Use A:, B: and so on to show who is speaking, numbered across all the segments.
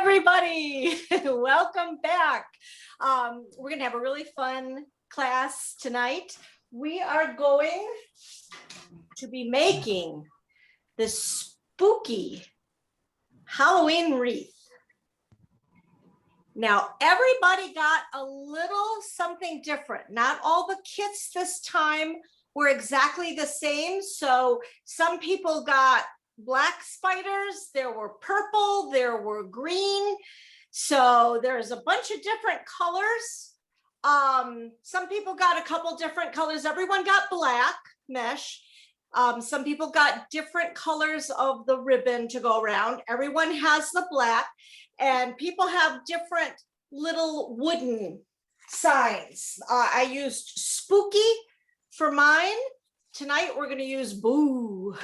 A: everybody. Welcome back. We're going to have a really fun class tonight. We are going to be making this spooky Halloween wreath. Now, everybody got a little something different. Not all the kits this time were exactly the same. So some people got black spiders, there were purple, there were green. So there's a bunch of different colors. Some people got a couple different colors. Everyone got black mesh. Some people got different colors of the ribbon to go around. Everyone has the black, and people have different little wooden signs. I used spooky for mine. Tonight we're going to use boo.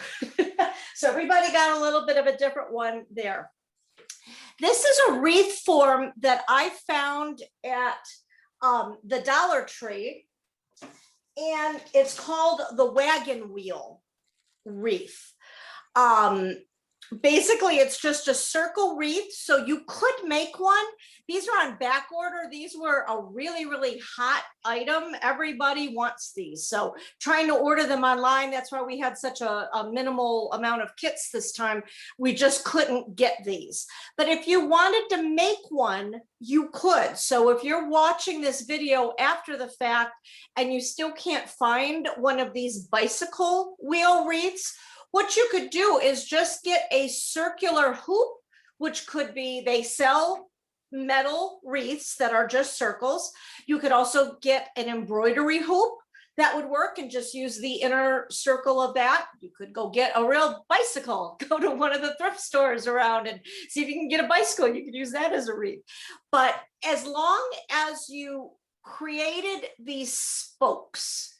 A: So everybody got a little bit of a different one there. This is a wreath form that I found at the Dollar Tree, and it's called the wagon wheel wreath. Basically, it's just a circle wreath, so you could make one. These are on back order. These were a really, really hot item. Everybody wants these. So trying to order them online, that's why we had such a minimal amount of kits this time. We just couldn't get these. But if you wanted to make one, you could. So if you're watching this video after the fact and you still can't find one of these bicycle wheel wreaths, what you could do is just get a circular hoop, which could be, they sell metal wreaths that are just circles. You could also get an embroidery hoop that would work and just use the inner circle of that. You could go get a real bicycle, go to one of the thrift stores around and see if you can get a bicycle. You could use that as a wreath. But as long as you created these spokes,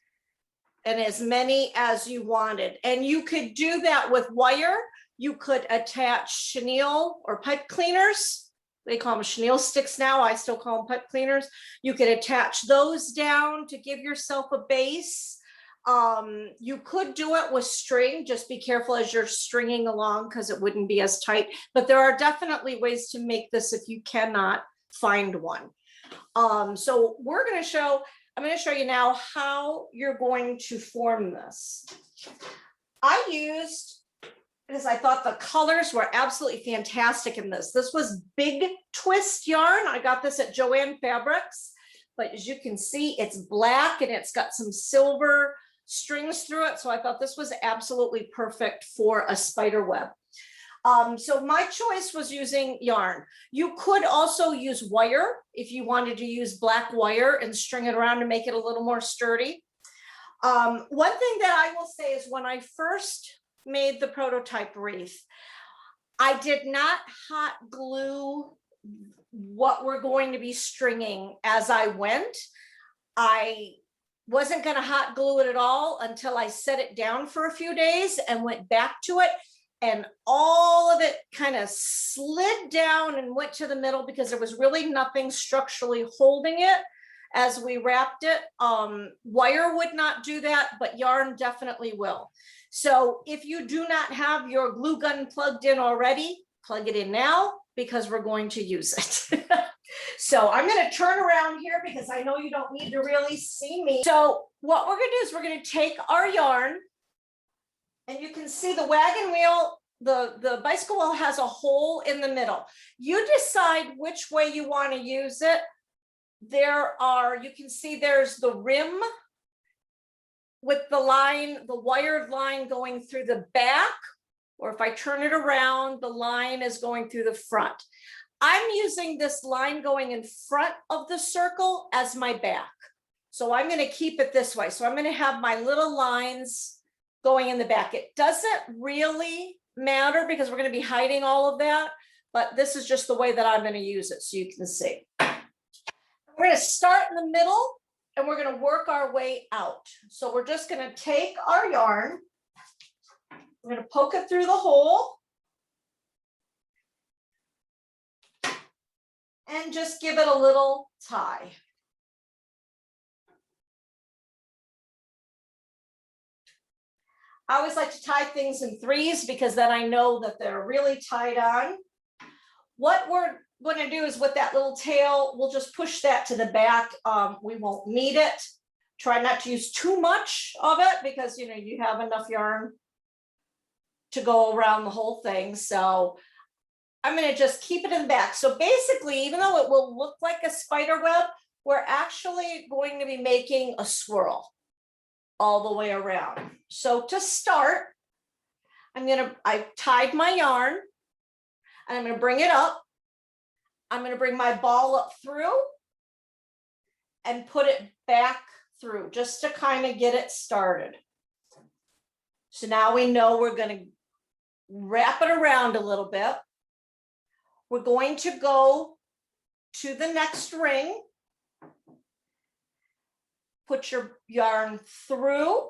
A: and as many as you wanted. And you could do that with wire. You could attach chenille or pipe cleaners. They call them chenille sticks now. I still call them pipe cleaners. You could attach those down to give yourself a base. You could do it with string. Just be careful as you're stringing along because it wouldn't be as tight. But there are definitely ways to make this if you cannot find one. So I'm going to show you now how you're going to form this. I used, because I thought the colors were absolutely fantastic in this. This was big twist yarn. I got this at Joann Fabrics, but as you can see, it's black and it's got some silver strings through it. So I thought this was absolutely perfect for a spider web. So my choice was using yarn. You could also use wire if you wanted to use black wire and string it around to make it a little more sturdy. One thing that I will say is when I first made the prototype wreath, I did not hot glue what we're going to be stringing as I went. I wasn't going to hot glue it at all until I set it down for a few days and went back to it. And all of it kind of slid down and went to the middle because there was really nothing structurally holding it as we wrapped it. Wire would not do that, but yarn definitely will. So if you do not have your glue gun plugged in already, plug it in now because we're going to use it. So I'm going to turn around here because I know you don't need to really see me. So what we're going to do is we're going to take our yarn. And you can see the wagon wheel, the bicycle wheel has a hole in the middle. You decide which way you want to use it. You can see there's the rim with the line, the wired line going through the back, or if I turn it around, the line is going through the front. I'm using this line going in front of the circle as my back. So I'm going to keep it this way. So I'm going to have my little lines going in the back. It doesn't really matter because we're going to be hiding all of that, but this is just the way that I'm going to use it so you can see. We're going to start in the middle and we're going to work our way out. So we're just going to take our yarn, we're going to poke it through the hole and just give it a little tie. I always like to tie things in threes because then I know that they're really tied on. What we're going to do is with that little tail, we'll just push that to the back. We won't need it. Try not to use too much of it because, you know, you have enough yarn to go around the whole thing. So I'm going to just keep it in the back. So basically, even though it will look like a spider web, we're actually going to be making a swirl all the way around. So to start, I've tied my yarn and I'm going to bring it up. I'm going to bring my ball up through and put it back through just to kind of get it started. So now we know we're going to wrap it around a little bit. We're going to go to the next ring. Put your yarn through,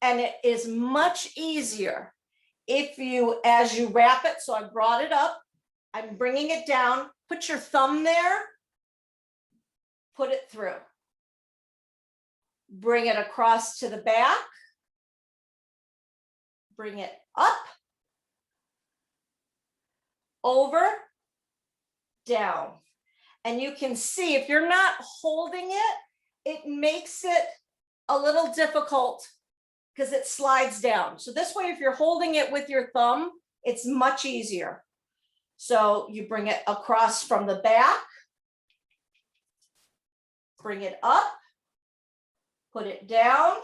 A: and it is much easier if you, as you wrap it, so I brought it up, I'm bringing it down, put your thumb there, put it through. Bring it across to the back, bring it up, over, down. And you can see if you're not holding it, it makes it a little difficult because it slides down. So this way, if you're holding it with your thumb, it's much easier. So you bring it across from the back, bring it up, put it down,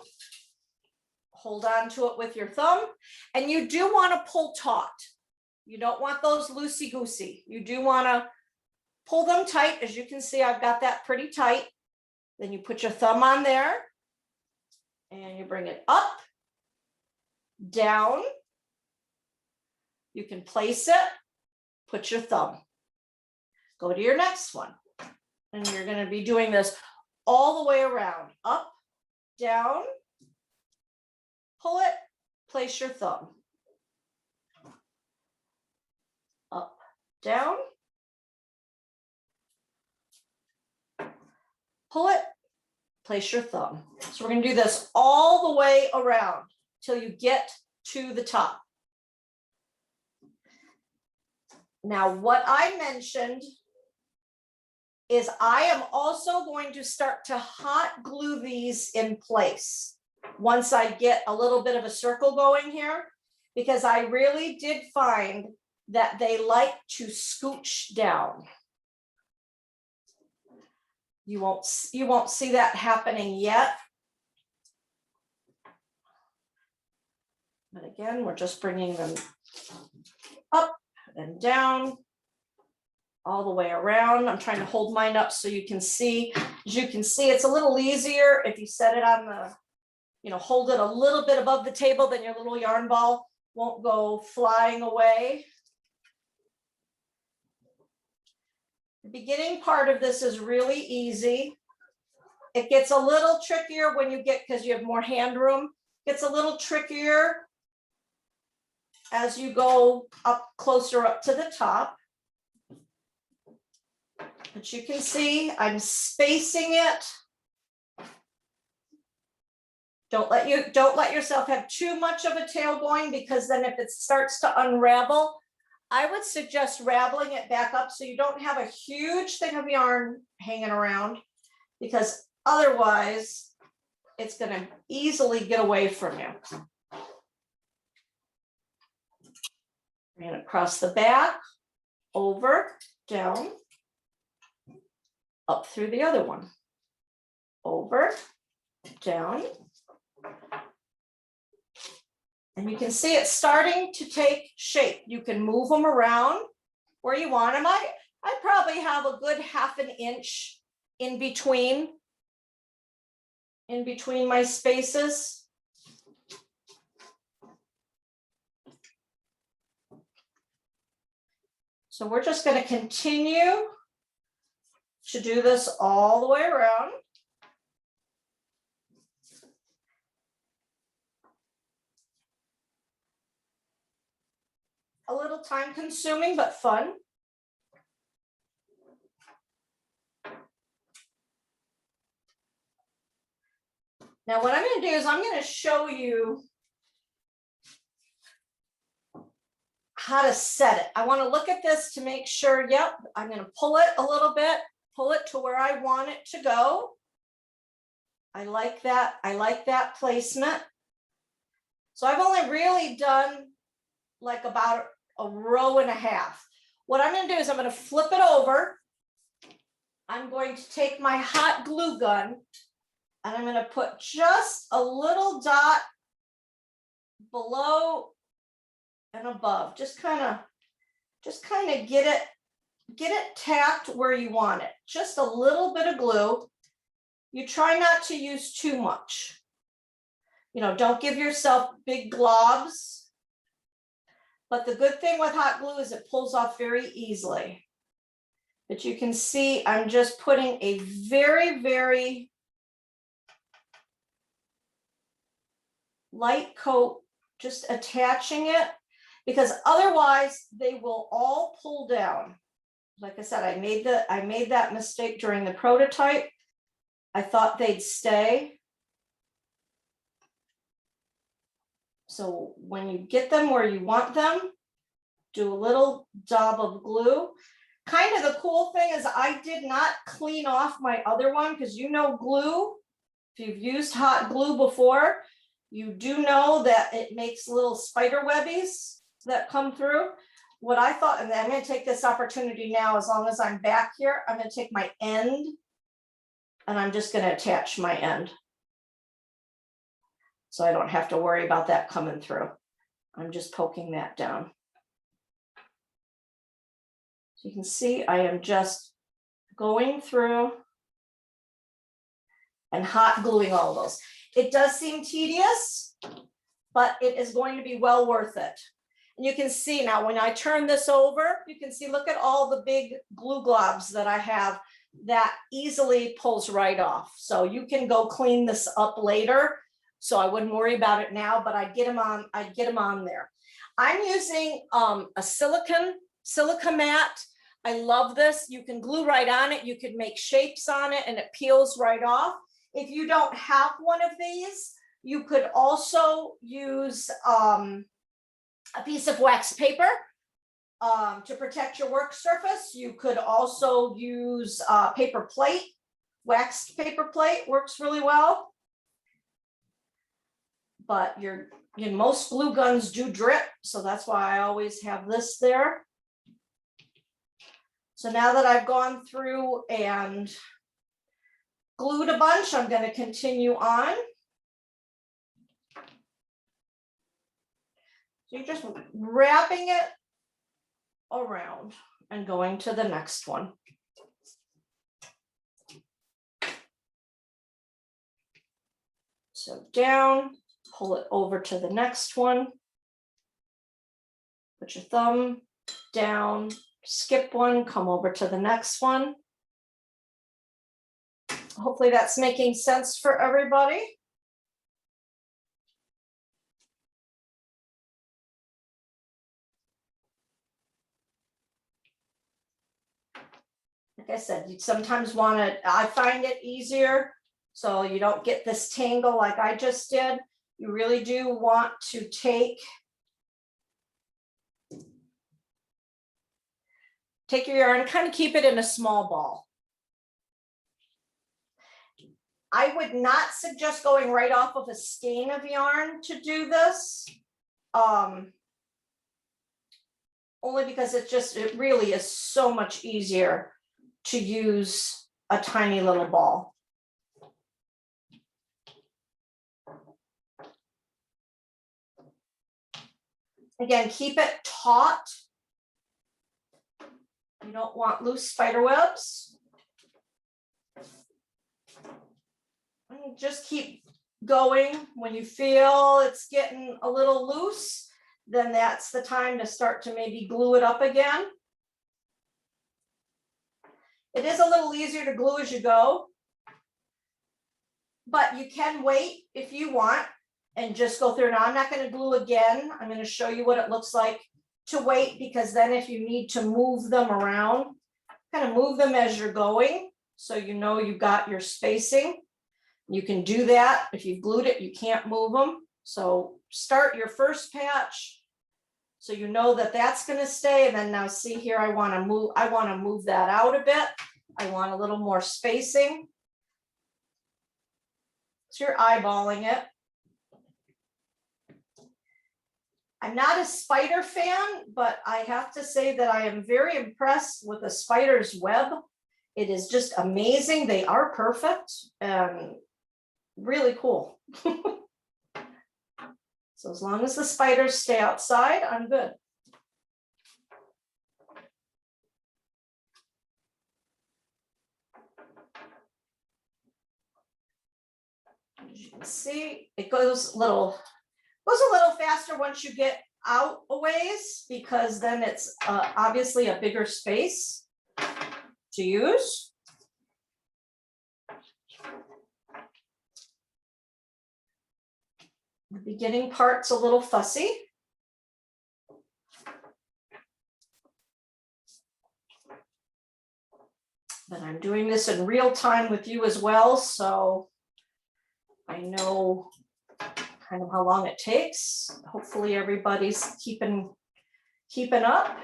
A: hold on to it with your thumb, and you do want to pull taut. You don't want those loosey-goosey. You do want to pull them tight. As you can see, I've got that pretty tight. Then you put your thumb on there and you bring it up, down. You can place it, put your thumb. Go to your next one. And you're going to be doing this all the way around, up, down, pull it, place your thumb. Up, down, pull it, place your thumb. So we're going to do this all the way around till you get to the top. Now, what I mentioned is I am also going to start to hot glue these in place once I get a little bit of a circle going here, because I really did find that they like to scooch down. You won't see that happening yet. But again, we're just bringing them up and down all the way around. I'm trying to hold mine up so you can see. As you can see, it's a little easier if you set it on the, hold it a little bit above the table, then your little yarn ball won't go flying away. The beginning part of this is really easy. It gets a little trickier when you get, because you have more hand room, gets a little trickier as you go up closer up to the top. But you can see I'm spacing it. Don't let yourself have too much of a tail going, because then if it starts to unravel, I would suggest raveling it back up so you don't have a huge thing of yarn hanging around, because otherwise it's going to easily get away from you. Bring it across the back, over, down, up through the other one, over, down. And you can see it's starting to take shape. You can move them around where you want them. I probably have a good ½ inch in between my spaces. So we're just going to continue to do this all the way around. A little time consuming, but fun. Now what I'm going to do is I'm going to show you how to set it. I want to look at this to make sure, yep, I'm going to pull it a little bit, pull it to where I want it to go. I like that. I like that placement. So I've only really done like about a row and a half. What I'm going to do is I'm going to flip it over. I'm going to take my hot glue gun and I'm going to put just a little dot below and above. Just kind of get it tacked where you want it. Just a little bit of glue. You try not to use too much. You know, don't give yourself big globs. But the good thing with hot glue is it pulls off very easily. But you can see I'm just putting a very, very light coat, just attaching it, because otherwise they will all pull down. Like I said, I made that mistake during the prototype. I thought they'd stay. So when you get them where you want them, do a little dab of glue. Kind of the cool thing is I did not clean off my other one, because you know glue, if you've used hot glue before, you do know that it makes little spider webbies that come through. What I thought, and I'm going to take this opportunity now, as long as I'm back here, I'm going to take my end and I'm just going to attach my end. So I don't have to worry about that coming through. I'm just poking that down. So you can see I am just going through and hot gluing all those. It does seem tedious, but it is going to be well worth it. And you can see now when I turn this over, you can see, look at all the big glue globs that I have that easily pulls right off. So you can go clean this up later. So I wouldn't worry about it now, but I'd get them on there. I'm using a silica mat. I love this. You can glue right on it. You can make shapes on it and it peels right off. If you don't have one of these, you could also use a piece of wax paper to protect your work surface. You could also use paper plate. Waxed paper plate works really well. But most glue guns do drip, so that's why I always have this there. So now that I've gone through and glued a bunch, I'm going to continue on. So you're just wrapping it around and going to the next one. So down, pull it over to the next one. Put your thumb down, skip one, come over to the next one. Hopefully that's making sense for everybody. Like I said, you sometimes want to, I find it easier so you don't get this tangle like I just did. You really do want to take your yarn and kind of keep it in a small ball. I would not suggest going right off of a skein of yarn to do this. Only because it really is so much easier to use a tiny little ball. Again, keep it taut. You don't want loose spider webs. And just keep going. When you feel it's getting a little loose, then that's the time to start to maybe glue it up again. It is a little easier to glue as you go, but you can wait if you want and just go through. Now I'm not going to glue again. I'm going to show you what it looks like to wait, because then if you need to move them around, kind of move them as you're going so you know you got your spacing. You can do that. If you've glued it, you can't move them. So start your first patch, So you know that that's going to stay. And then now see here, I want to move that out a bit. I want a little more spacing. So you're eyeballing it. I'm not a spider fan, but I have to say that I am very impressed with the spider's web. It is just amazing. They are perfect and really cool. So as long as the spiders stay outside, I'm good. As you can see, it goes a little faster once you get out a ways, because then it's obviously a bigger space to use. The beginning part's a little fussy. But I'm doing this in real time with you as well, so I know kind of how long it takes. Hopefully everybody's keeping up.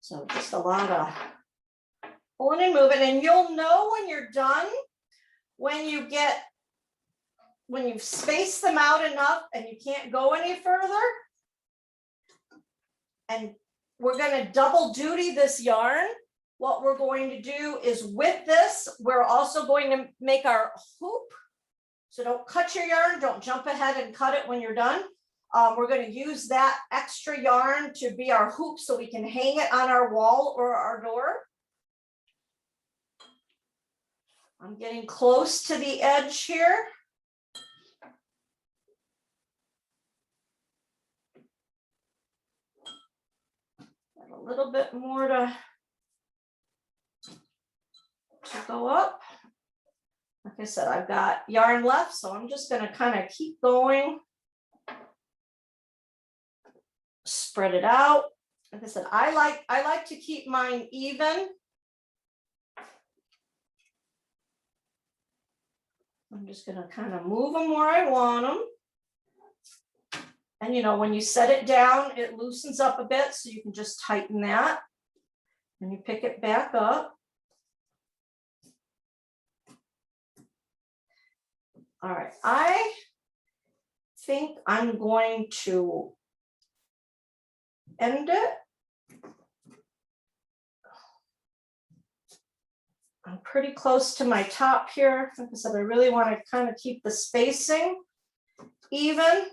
A: So just a lot of pulling and moving, and you'll know when you're done, when you've spaced them out enough and you can't go any further. And we're going to double duty this yarn. What we're going to do is with this, we're also going to make our hoop. So don't cut your yarn, don't jump ahead and cut it when you're done. We're going to use that extra yarn to be our hoop so we can hang it on our wall or our door. I'm getting close to the edge here. Got a little bit more to go up. Like I said, I've got yarn left, so I'm just going to kind of keep going. Spread it out. Like I said, I like to keep mine even. I'm just going to kind of move them where I want them. And you know, when you set it down, it loosens up a bit, so you can just tighten that. And you pick it back up. All right, I think I'm going to end it. I'm pretty close to my top here. Like I said, I really want to kind of keep the spacing even.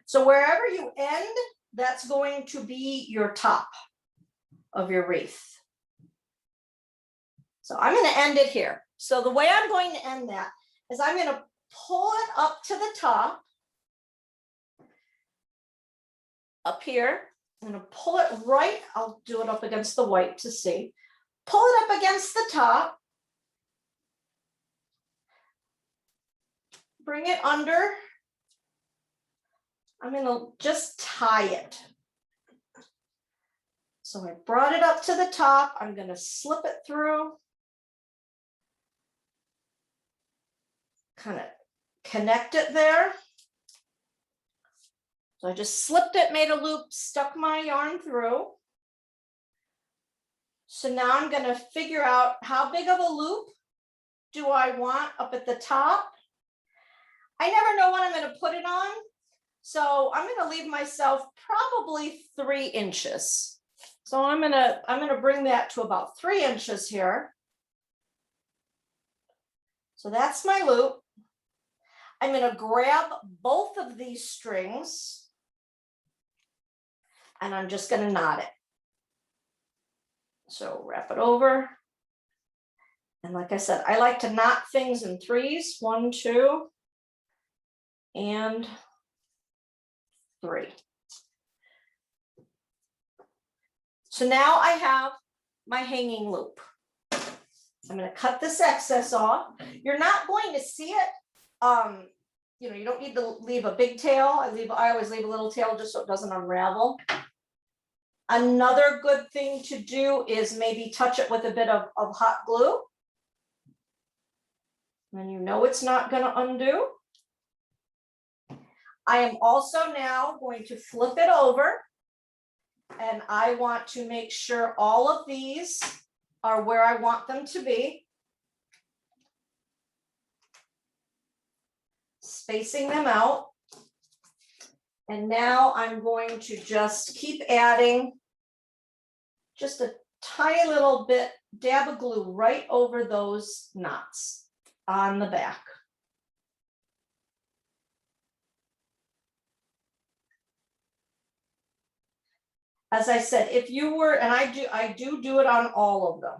A: So wherever you end, that's going to be your top of your wreath. So I'm going to end it here. So the way I'm going to end that is I'm going to pull it up to the top. Up here, I'm going to pull it right. I'll do it up against the white to see. Pull it up against the top. Bring it under. I'm going to just tie it. So I brought it up to the top. I'm going to slip it through. Kind of connect it there. So I just slipped it, made a loop, stuck my yarn through. So now I'm going to figure out how big of a loop do I want up at the top. I never know when I'm going to put it on. So I'm going to leave myself probably 3 inches. So I'm going to bring that to about 3 inches here. So that's my loop. I'm going to grab both of these strings and I'm just going to knot it. So wrap it over. And like I said, I like to knot things in 3s. 1, 2, and 3. So now I have my hanging loop. I'm going to cut this excess off. You're not going to see it. You know, you don't need to leave a big tail. I always leave a little tail just so it doesn't unravel. Another good thing to do is maybe touch it with a bit of hot glue. And you know it's not going to undo. I am also now going to flip it over, and I want to make sure all of these are where I want them to be. Spacing them out. And now I'm going to just keep adding just a tiny little bit, dab of glue right over those knots on the back. As I said, if you were, and I do it on all of them.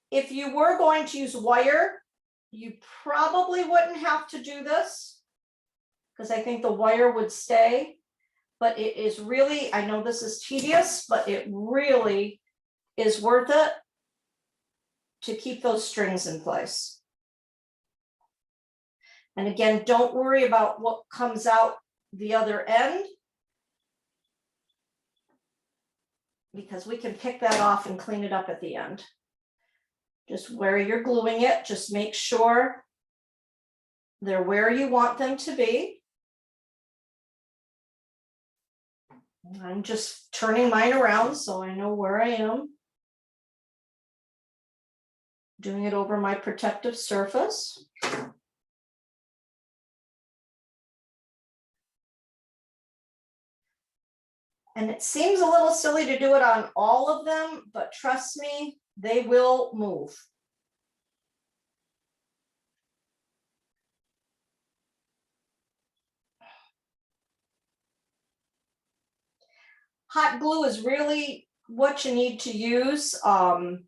A: If you were going to use wire, you probably wouldn't have to do this because I think the wire would stay, but it is really, I know this is tedious, but it really is worth it to keep those strings in place. And again, don't worry about what comes out the other end, because we can pick that off and clean it up at the end. Just where you're gluing it, just make sure they're where you want them to be. I'm just turning mine around so I know where I am. Doing it over my protective surface. And it seems a little silly to do it on all of them, but trust me, they will move. Hot glue is really what you need to use. You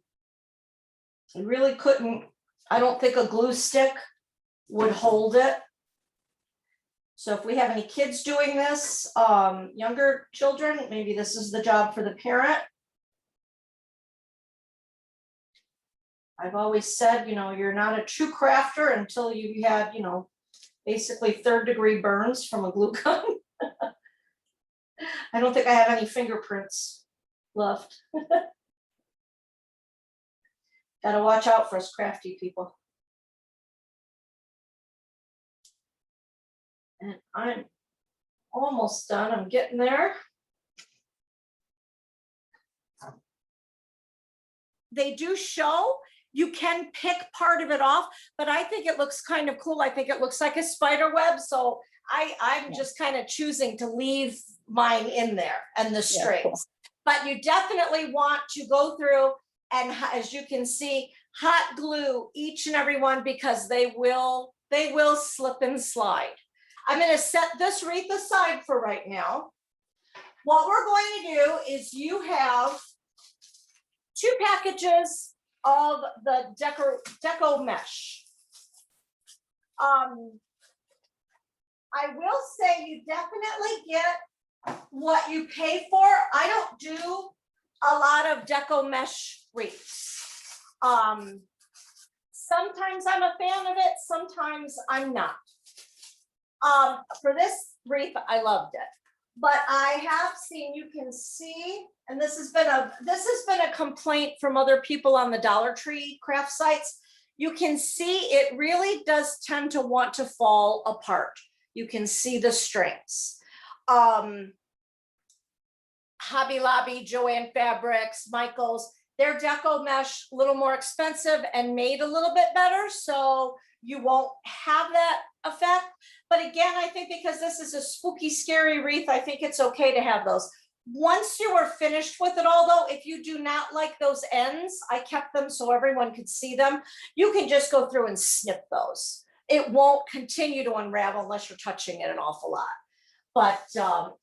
A: really couldn't, I don't think a glue stick would hold it. So if we have any kids doing this, younger children, maybe this is the job for the parent. I've always said, you know, you're not a true crafter until you had, you know, basically third-degree burns from a glue gun. I don't think I have any fingerprints left. Gotta watch out for us crafty people. And I'm almost done. I'm getting there. They do show, you can pick part of it off, but I think it looks kind of cool. I think it looks like a spider web. So I'm just kind of choosing to leave mine in there and the strings. Cool. But you definitely want to go through and, as you can see, hot glue each and every one, because they will slip and slide. I'm going to set this wreath aside for right now. What we're going to do is, you have 2 packages of the deco mesh. I will say you definitely get what you pay for. I don't do a lot of deco mesh wreaths. Sometimes I'm a fan of it, sometimes I'm not. For this wreath, I loved it. But I have seen, you can see, and this has been a complaint from other people on the Dollar Tree craft sites. You can see it really does tend to want to fall apart. You can see the strings. Hobby Lobby, Joann Fabrics, Michaels, their deco mesh a little more expensive and made a little bit better, so you won't have that effect. But again, I think because this is a spooky, scary wreath, I think it's okay to have those. Once you are finished with it all though, if you do not like those ends, I kept them so everyone could see them. You can just go through and snip those. It won't continue to unravel unless you're touching it an awful lot. But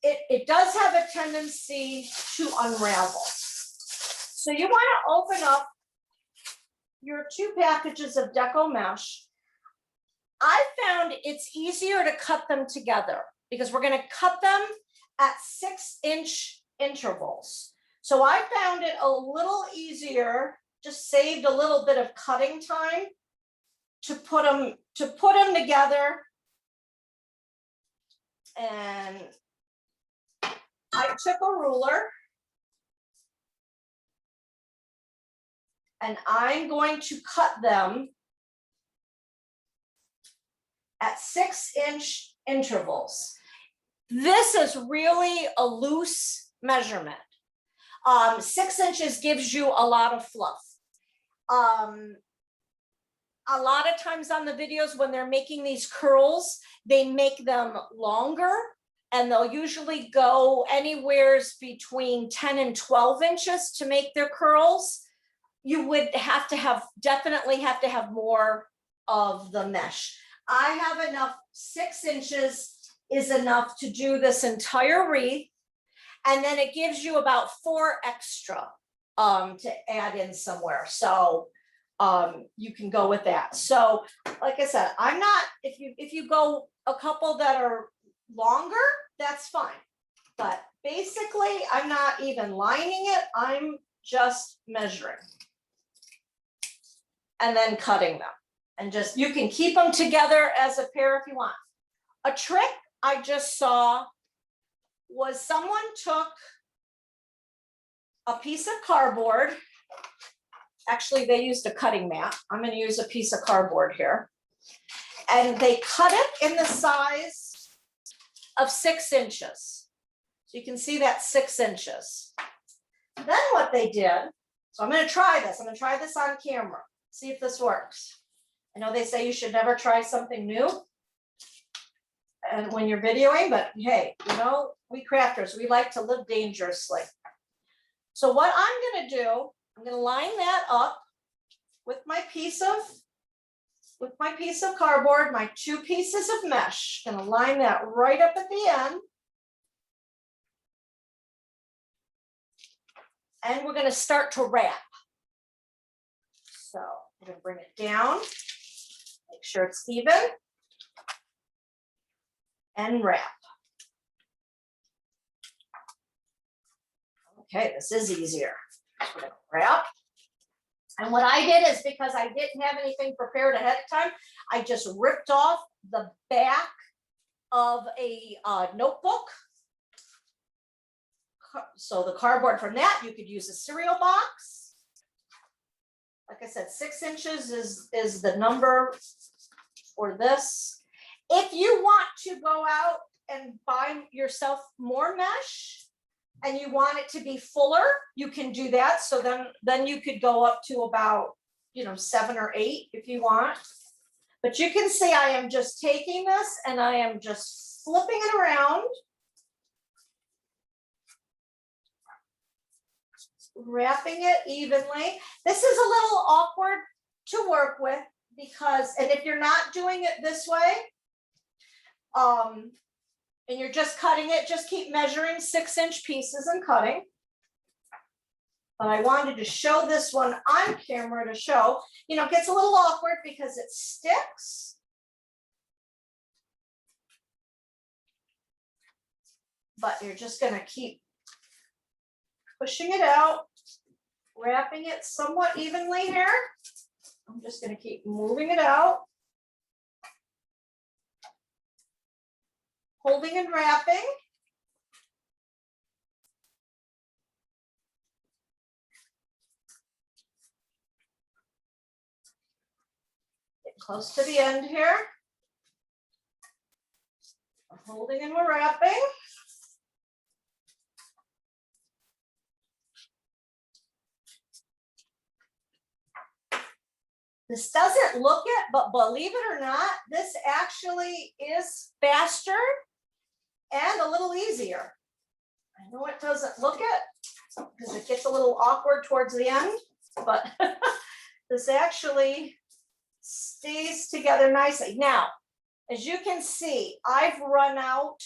A: it does have a tendency to unravel. So you want to open up your 2 packages of deco mesh. I found it's easier to cut them together because we're going to cut them at 6-inch intervals. So I found it a little easier, just saved a little bit of cutting time to put them together. And I took a ruler and I'm going to cut them at 6-inch intervals. This is really a loose measurement. 6 inches gives you a lot of fluff. A lot of times on the videos when they're making these curls, they make them longer and they'll usually go anywhere between 10 and 12 inches to make their curls. You would have to definitely have to have more of the mesh. I have enough. 6 inches is enough to do this entire wreath. And then it gives you about 4 extra to add in somewhere. So you can go with that. So like I said, I'm not, if you go a couple that are longer, that's fine. But basically I'm not even lining it. I'm just measuring and then cutting them. And just, you can keep them together as a pair if you want. A trick I just saw was someone took a piece of cardboard. Actually, they used a cutting mat. I'm going to use a piece of cardboard here. And they cut it in the size of 6 inches. So you can see that 6 inches. Then what they did, so I'm going to try this. I'm going to try this on camera, see if this works. I know they say you should never try something new and when you're videoing, but hey, you know, we crafters, we like to live dangerously. So what I'm going to do, I'm going to line that up with my piece of cardboard, my 2 pieces of mesh. Going to line that right up at the end. And we're going to start to wrap. So I'm going to bring it down, make sure it's even, and wrap. Okay, this is easier. We're going to wrap. And what I did is, because I didn't have anything prepared ahead of time, I just ripped off the back of a notebook. So the cardboard from that, you could use a cereal box. Like I said, 6 inches is the number for this. If you want to go out and buy yourself more mesh and you want it to be fuller, you can do that. So then you could go up to about, 7 or 8 if you want. But you can see I am just taking this and I am just flipping it around. Wrapping it evenly. This is a little awkward to work with because, and if you're not doing it this way, and you're just cutting it, just keep measuring 6-inch pieces and cutting. But I wanted to show this one on camera to show, it gets a little awkward because it sticks. But you're just going to keep pushing it out, wrapping it somewhat evenly here. I'm just going to keep moving it out. Holding and wrapping. Get close to the end here. We're holding and we're wrapping. This doesn't look it, but believe it or not, this actually is faster and a little easier. I know it doesn't look it because it gets a little awkward towards the end, but this actually stays together nicely. Now, as you can see, I've run out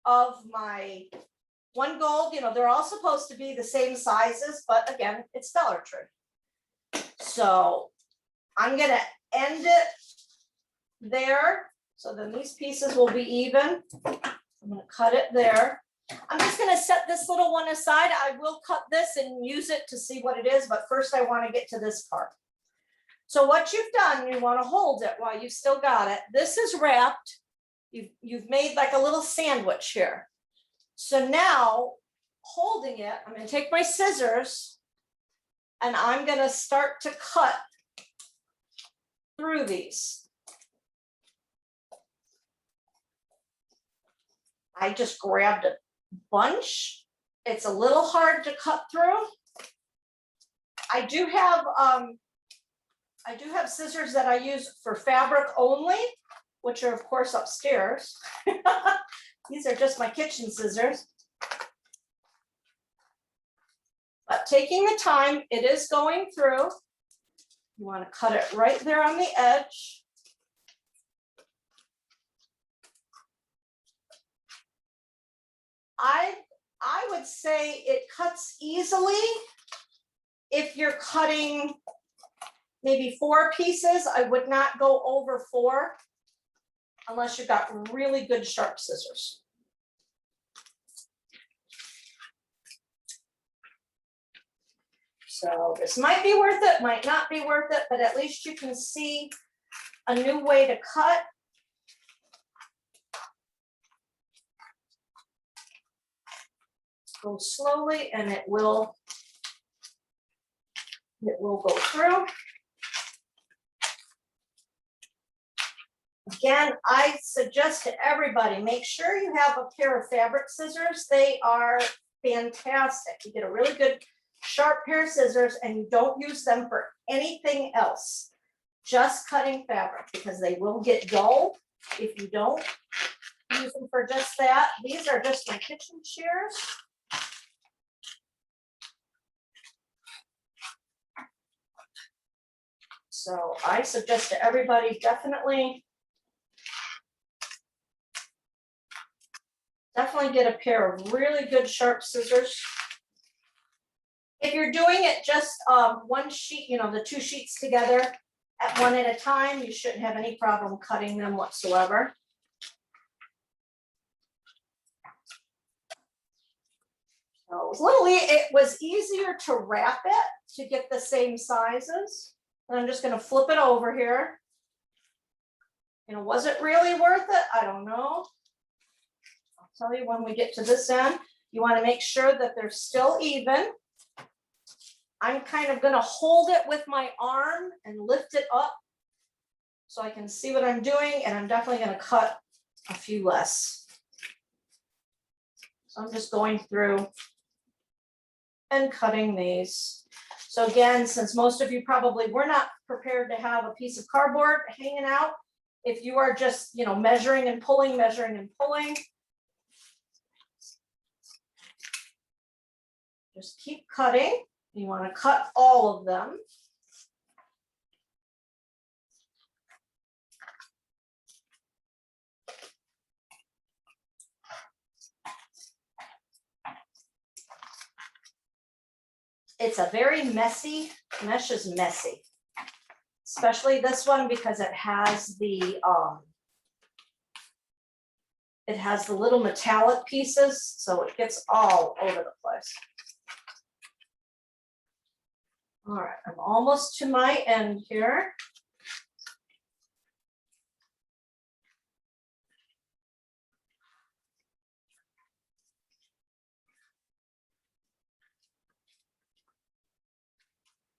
A: of my one gold. They're all supposed to be the same sizes, but again, it's Dollar Tree. So I'm going to end it there. So then these pieces will be even. I'm going to cut it there. I'm just going to set this little one aside. I will cut this and use it to see what it is, but first I want to get to this part. So what you've done, you want to hold it while you've still got it. This is wrapped. You've made like a little sandwich here. So now holding it, I'm going to take my scissors and I'm going to start to cut through these. I just grabbed a bunch. It's a little hard to cut through. I do have scissors that I use for fabric only, which are of course upstairs. These are just my kitchen scissors. But taking the time, it is going through. You want to cut it right there on the edge. I would say it cuts easily if you're cutting maybe 4 pieces. I would not go over 4 unless you've got really good sharp scissors. So this might be worth it, might not be worth it, but at least you can see a new way to cut. Go slowly and it will go through. Again, I suggest to everybody, make sure you have a pair of fabric scissors. They are fantastic. You get a really good sharp pair of scissors and you don't use them for anything else, just cutting fabric, because they will get dull if you don't use them for just that. These are just my kitchen shears. So I suggest to everybody, definitely get a pair of really good sharp scissors. If you're doing it just one sheet, the 2 sheets together at one at a time, you shouldn't have any problem cutting them whatsoever. So it was easier to wrap it to get the same sizes. And I'm just going to flip it over here. Was it really worth it? I don't know. I'll tell you when we get to this end. You want to make sure that they're still even. I'm kind of going to hold it with my arm and lift it up so I can see what I'm doing, and I'm definitely going to cut a few less. So I'm just going through and cutting these. So again, since most of you probably were not prepared to have a piece of cardboard hanging out, if you are just, measuring and pulling, just keep cutting. You want to cut all of them. It's a very messy, mesh is messy, especially this one because it has the little metallic pieces, so it gets all over the place. All right, I'm almost to my end here.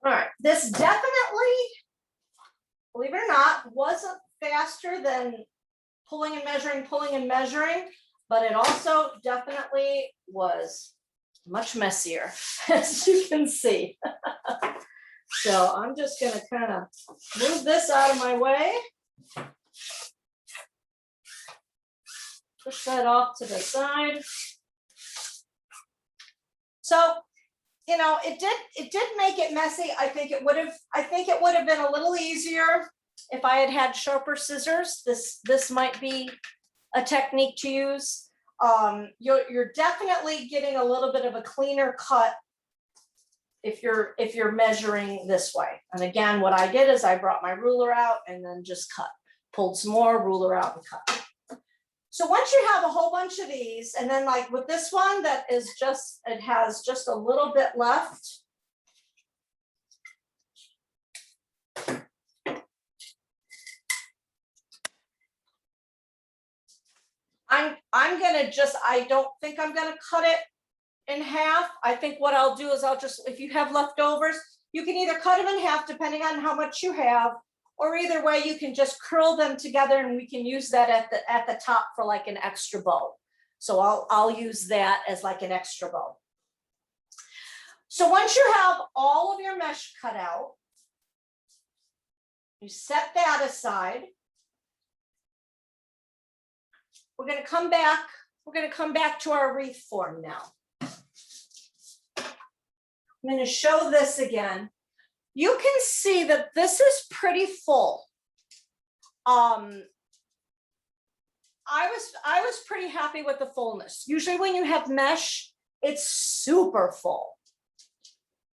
A: All right, this definitely, believe it or not, wasn't faster than pulling and measuring, but it also definitely was much messier, as you can see. So I'm just going to kind of move this out of my way. Push that off to the side. So, it did make it messy. I think it would have been a little easier if I had sharper scissors. This might be a technique to use. You're definitely getting a little bit of a cleaner cut if you're measuring this way. And again, what I did is I brought my ruler out and then just cut, pulled some more, ruler out and cut. So once you have a whole bunch of these, and then like with this one that is just, it has just a little bit left. I'm gonna I don't think I'm gonna cut it in half. I think what I'll do is I'll just, if you have leftovers, you can either cut them in half depending on how much you have, or either way you can just curl them together and we can use that at the top for like an extra bow. So I'll use that as like an extra bow. So once you have all of your mesh cut out, you set that aside. We're going to come back. We're going to come back to our wreath form now. I'm going to show this again. You can see that this is pretty full. I was pretty happy with the fullness. Usually when you have mesh, it's super full.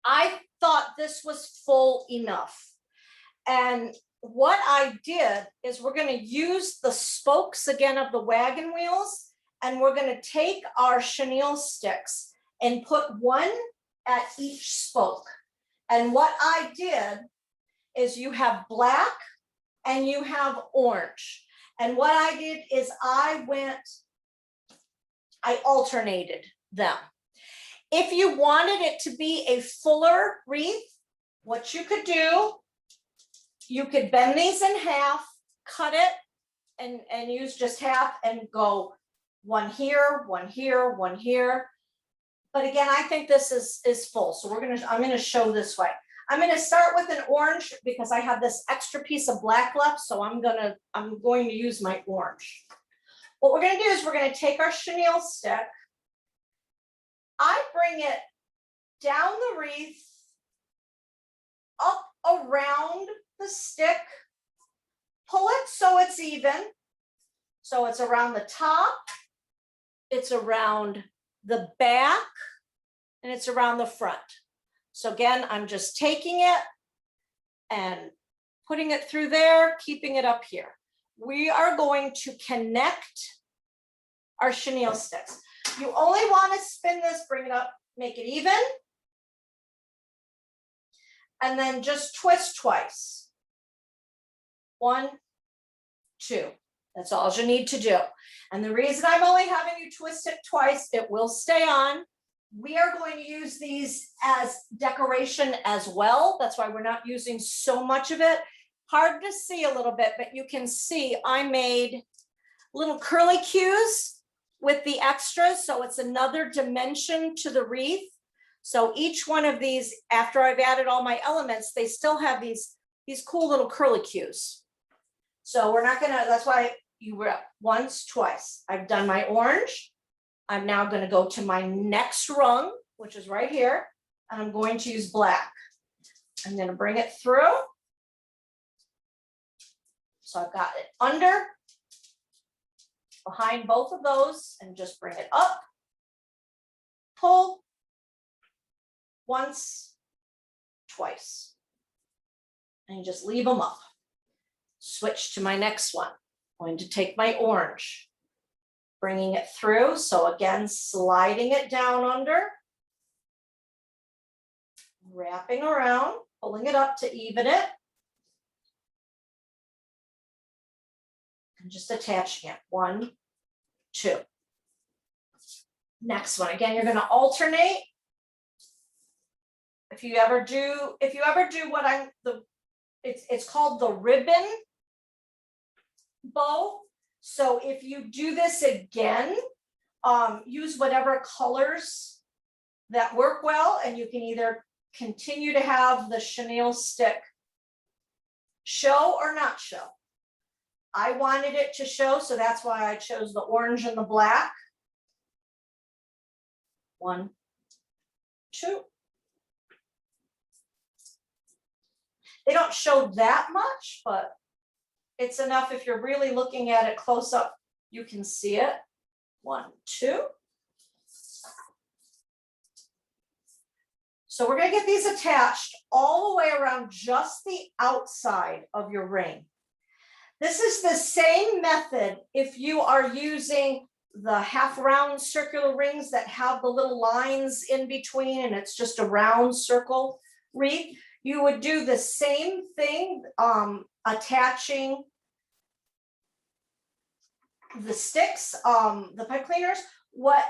A: I thought this was full enough. And what I did is we're going to use the spokes again of the wagon wheels, and we're going to take our chenille sticks and put one at each spoke. And what I did is you have black and you have orange. And what I did is I alternated them. If you wanted it to be a fuller wreath, what you could do, you could bend these in half, cut it, and use just half and go one here, one here, one here. But again, I think this is full. So I'm gonna show this way. I'm gonna start with an orange because I have this extra piece of black left. So I'm going to use my orange. What we're gonna do is we're gonna take our chenille stick. I bring it down the wreath, up around the stick, pull it so it's even. So it's around the top, it's around the back, and it's around the front. So again, I'm just taking it and putting it through there, keeping it up here. We are going to connect our chenille sticks. You only want to spin this, bring it up, make it even, and then just twist twice. 1, 2. That's all you need to do. And the reason I'm only having you twist it twice, it will stay on. We are going to use these as decoration as well. That's why we're not using so much of it. Hard to see a little bit, but you can see I made little curly cues with the extras. So it's another dimension to the wreath. So each one of these, after I've added all my elements, they still have these cool little curly cues. So we're not gonna, that's why you were up once, twice. I've done my orange. I'm now gonna go to my next rung, which is right here, and I'm going to use black. I'm gonna bring it through. So I've got it under, behind both of those, and just bring it up, pull, once, twice, and you just leave them up. Switch to my next one. I'm going to take my orange, bringing it through. So again, sliding it down under, wrapping around, pulling it up to even it, and just attaching it. 1, 2. Next one. Again, you're going to alternate. If you ever do what it's called the ribbon bow. So if you do this again, use whatever colors that work well, and you can either continue to have the chenille stick show or not show. I wanted it to show, so that's why I chose the orange and the black. 1, 2. They don't show that much, but it's enough. If you're really looking at it close up, you can see it. 1, 2. So we're going to get these attached all the way around just the outside of your ring. This is the same method if you are using the half round circular rings that have the little lines in between and it's just a round circle wreath. You would do the same thing, attaching the sticks, the pipe cleaners. What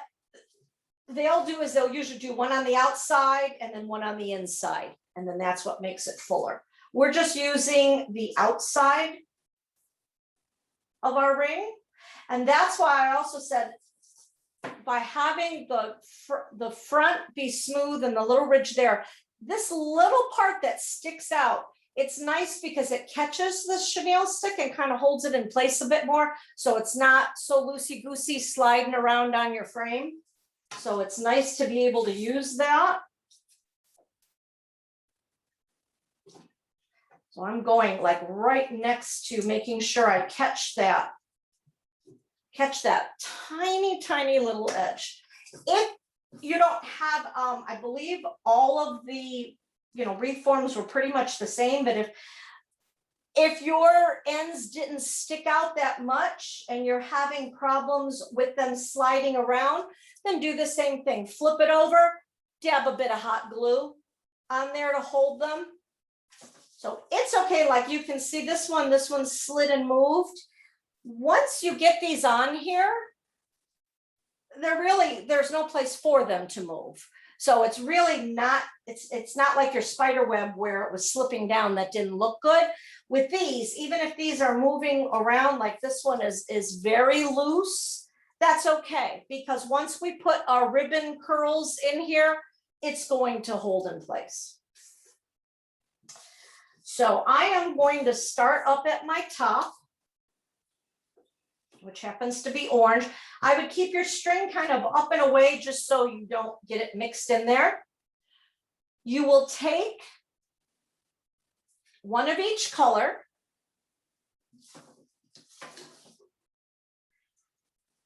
A: they'll do is they'll usually do one on the outside and then one on the inside. And then that's what makes it fuller. We're just using the outside of our ring. And that's why I also said, by having the front be smooth and the little ridge there, this little part that sticks out, it's nice because it catches the chenille stick and kind of holds it in place a bit more. So it's not so loosey-goosey sliding around on your frame. So it's nice to be able to use that. So I'm going like right next to making sure I catch that tiny, tiny little edge. If you don't have, I believe all of the, wreath forms were pretty much the same, but if your ends didn't stick out that much and you're having problems with them sliding around, then do the same thing. Flip it over, dab a bit of hot glue on there to hold them. So it's okay. Like you can see this one slid and moved. Once you get these on here, there's no place for them to move. So it's really not, it's not like your spider web where it was slipping down that didn't look good. With these, even if these are moving around, like this one is very loose, that's okay. Because once we put our ribbon curls in here, it's going to hold in place. So I am going to start up at my top, which happens to be orange. I would keep your string kind of up and away just so you don't get it mixed in there. You will take one of each color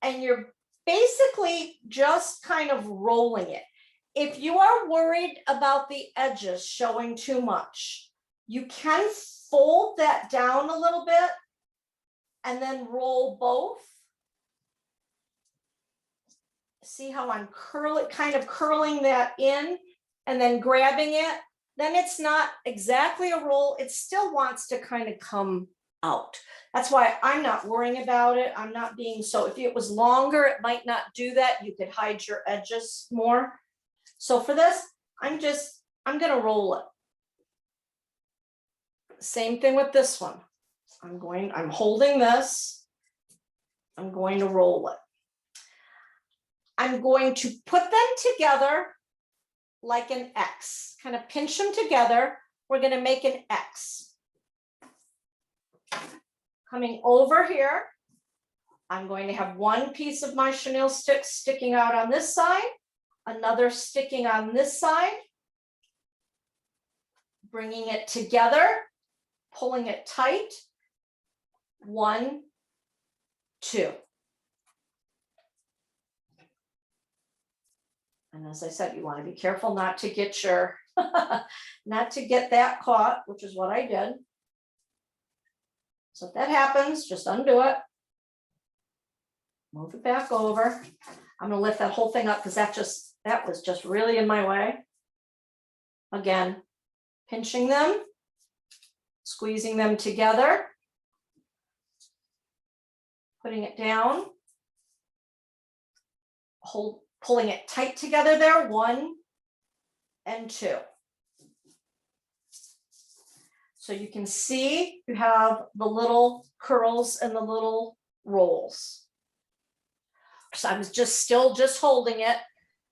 A: and you're basically just kind of rolling it. If you are worried about the edges showing too much, you can fold that down a little bit and then roll both. See how I'm kind of curling that in and then grabbing it. Then it's not exactly a roll. It still wants to kind of come out. That's why I'm not worrying about it. I'm not being so, if it was longer, it might not do that. You could hide your edges more. So for this, I'm gonna roll it. Same thing with this one. I'm holding this. I'm going to roll it. I'm going to put them together like an X, kind of pinch them together. We're going to make an X. Coming over here, I'm going to have one piece of my chenille stick sticking out on this side, another sticking on this side, bringing it together, pulling it tight. 1, 2. And as I said, you want to be careful not to get not to get that caught, which is what I did. So if that happens, just undo it. Move it back over. I'm going to lift that whole thing up because that was just really in my way. Again, pinching them, squeezing them together, putting it down, pulling it tight together there, 1 and 2. So you can see you have the little curls and the little rolls. So I was still holding it,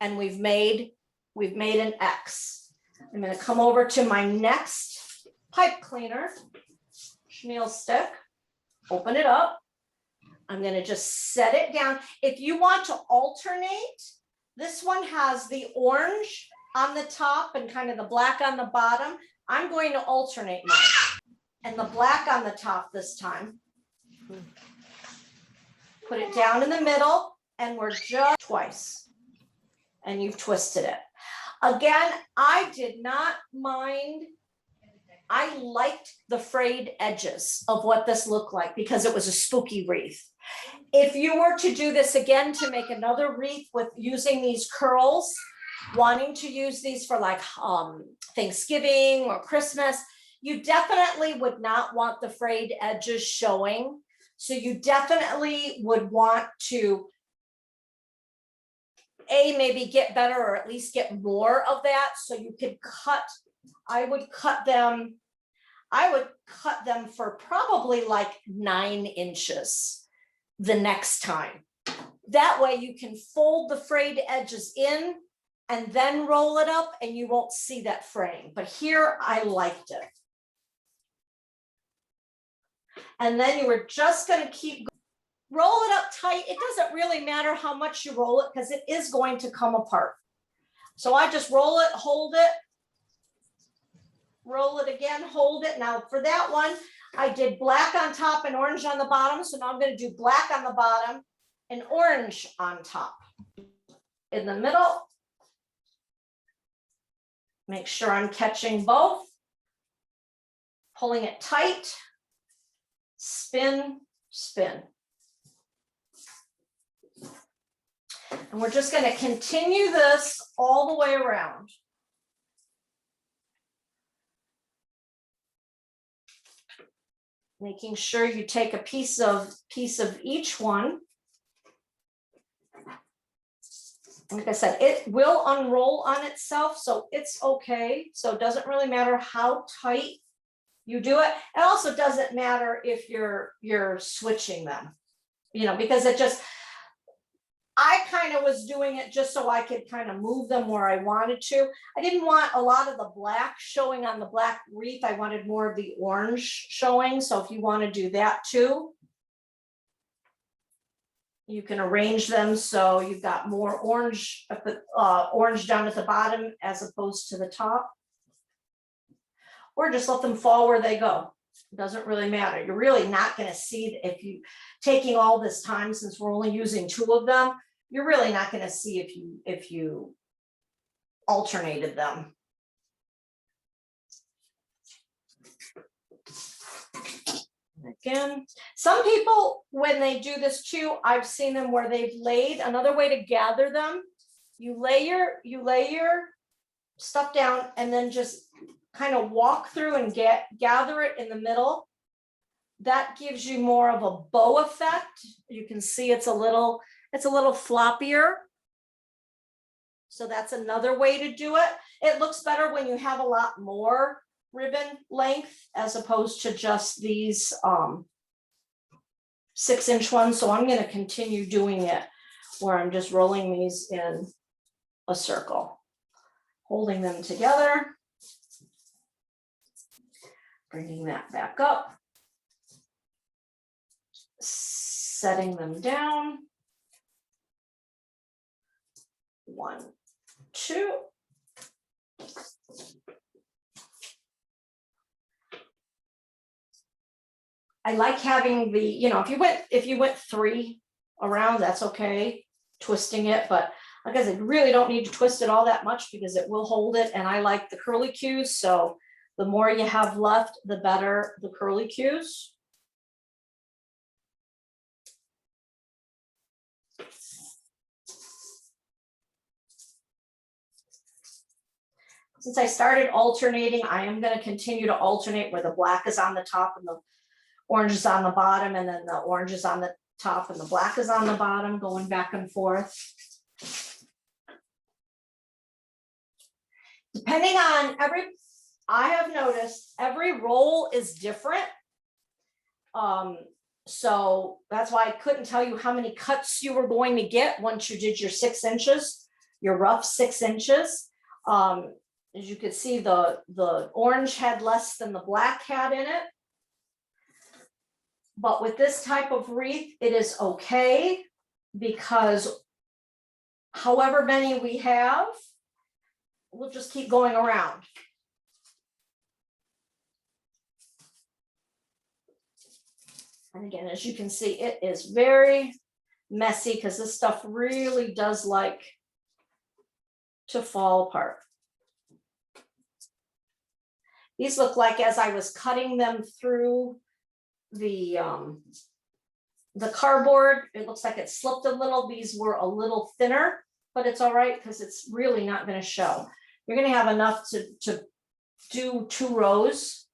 A: and we've made an X. I'm going to come over to my next pipe cleaner, chenille stick, open it up. I'm going to just set it down. If you want to alternate, this one has the orange on the top and kind of the black on the bottom. I'm going to alternate mine and the black on the top this time. Put it down in the middle, and we're just twice, and you've twisted it. Again, I did not mind. I liked the frayed edges of what this looked like because it was a spooky wreath. If you were to do this again to make another wreath with using these curls, wanting to use these for like Thanksgiving or Christmas, you definitely would not want the frayed edges showing. So you definitely would want to maybe get better or at least get more of that. So you could cut, I would cut them for probably like 9 inches the next time. That way you can fold the frayed edges in and then roll it up and you won't see that fraying. But here I liked it. And then you were just going to keep roll it up tight. It doesn't really matter how much you roll it because it is going to come apart. So I just roll it, hold it, roll it again, hold it. Now for that one, I did black on top and orange on the bottom. So now I'm going to do black on the bottom and orange on top. In the middle, make sure I'm catching both, pulling it tight, spin, spin. And we're just going to continue this all the way around. Making sure you take a piece of each one. Like I said, it will unroll on itself, so it's okay. So it doesn't really matter how tight you do it. It also doesn't matter if you're switching them, you know, because it just, I kind of was doing it just so I could kind of move them where I wanted to. I didn't want a lot of the black showing on the black wreath. I wanted more of the orange showing. So if you want to do that too, you can arrange them so you've got more orange at the orange down at the bottom as opposed to the top. Or just let them fall where they go. It doesn't really matter. You're really not going to see if you taking all this time, since we're only using 2 of them, you're really not going to see if you alternated them. Again, some people, when they do this too, I've seen them where they've laid another way to gather them. You lay your stuff down and then just kind of walk through and gather it in the middle. That gives you more of a bow effect. You can see it's a little floppier. So that's another way to do it. It looks better when you have a lot more ribbon length as opposed to just these 6-inch ones. So I'm going to continue doing it where I'm just rolling these in a circle, holding them together, bringing that back up, setting them down. 1, 2. I like having the, you know, if you went 3 around, that's okay, twisting it, but like I said, you really don't need to twist it all that much because it will hold it. And I like the curly cues, so the more you have left, the better the curly cues. Since I started alternating, I am going to continue to alternate where the black is on the top and the orange is on the bottom, and then the orange is on the top and the black is on the bottom, going back and forth. Depending on I have noticed every roll is different. So that's why I couldn't tell you how many cuts you were going to get once you did your 6 inches, your rough 6 inches. As you can see, the orange had less than the black had in it. But with this type of wreath, it is okay because however many we have, we'll just keep going around. And again, as you can see, it is very messy because this stuff really does like to fall apart. These look like, as I was cutting them through the cardboard, it looks like it slipped a little. These were a little thinner, but it's all right because it's really not going to show. You're going to have enough to do 2 rows.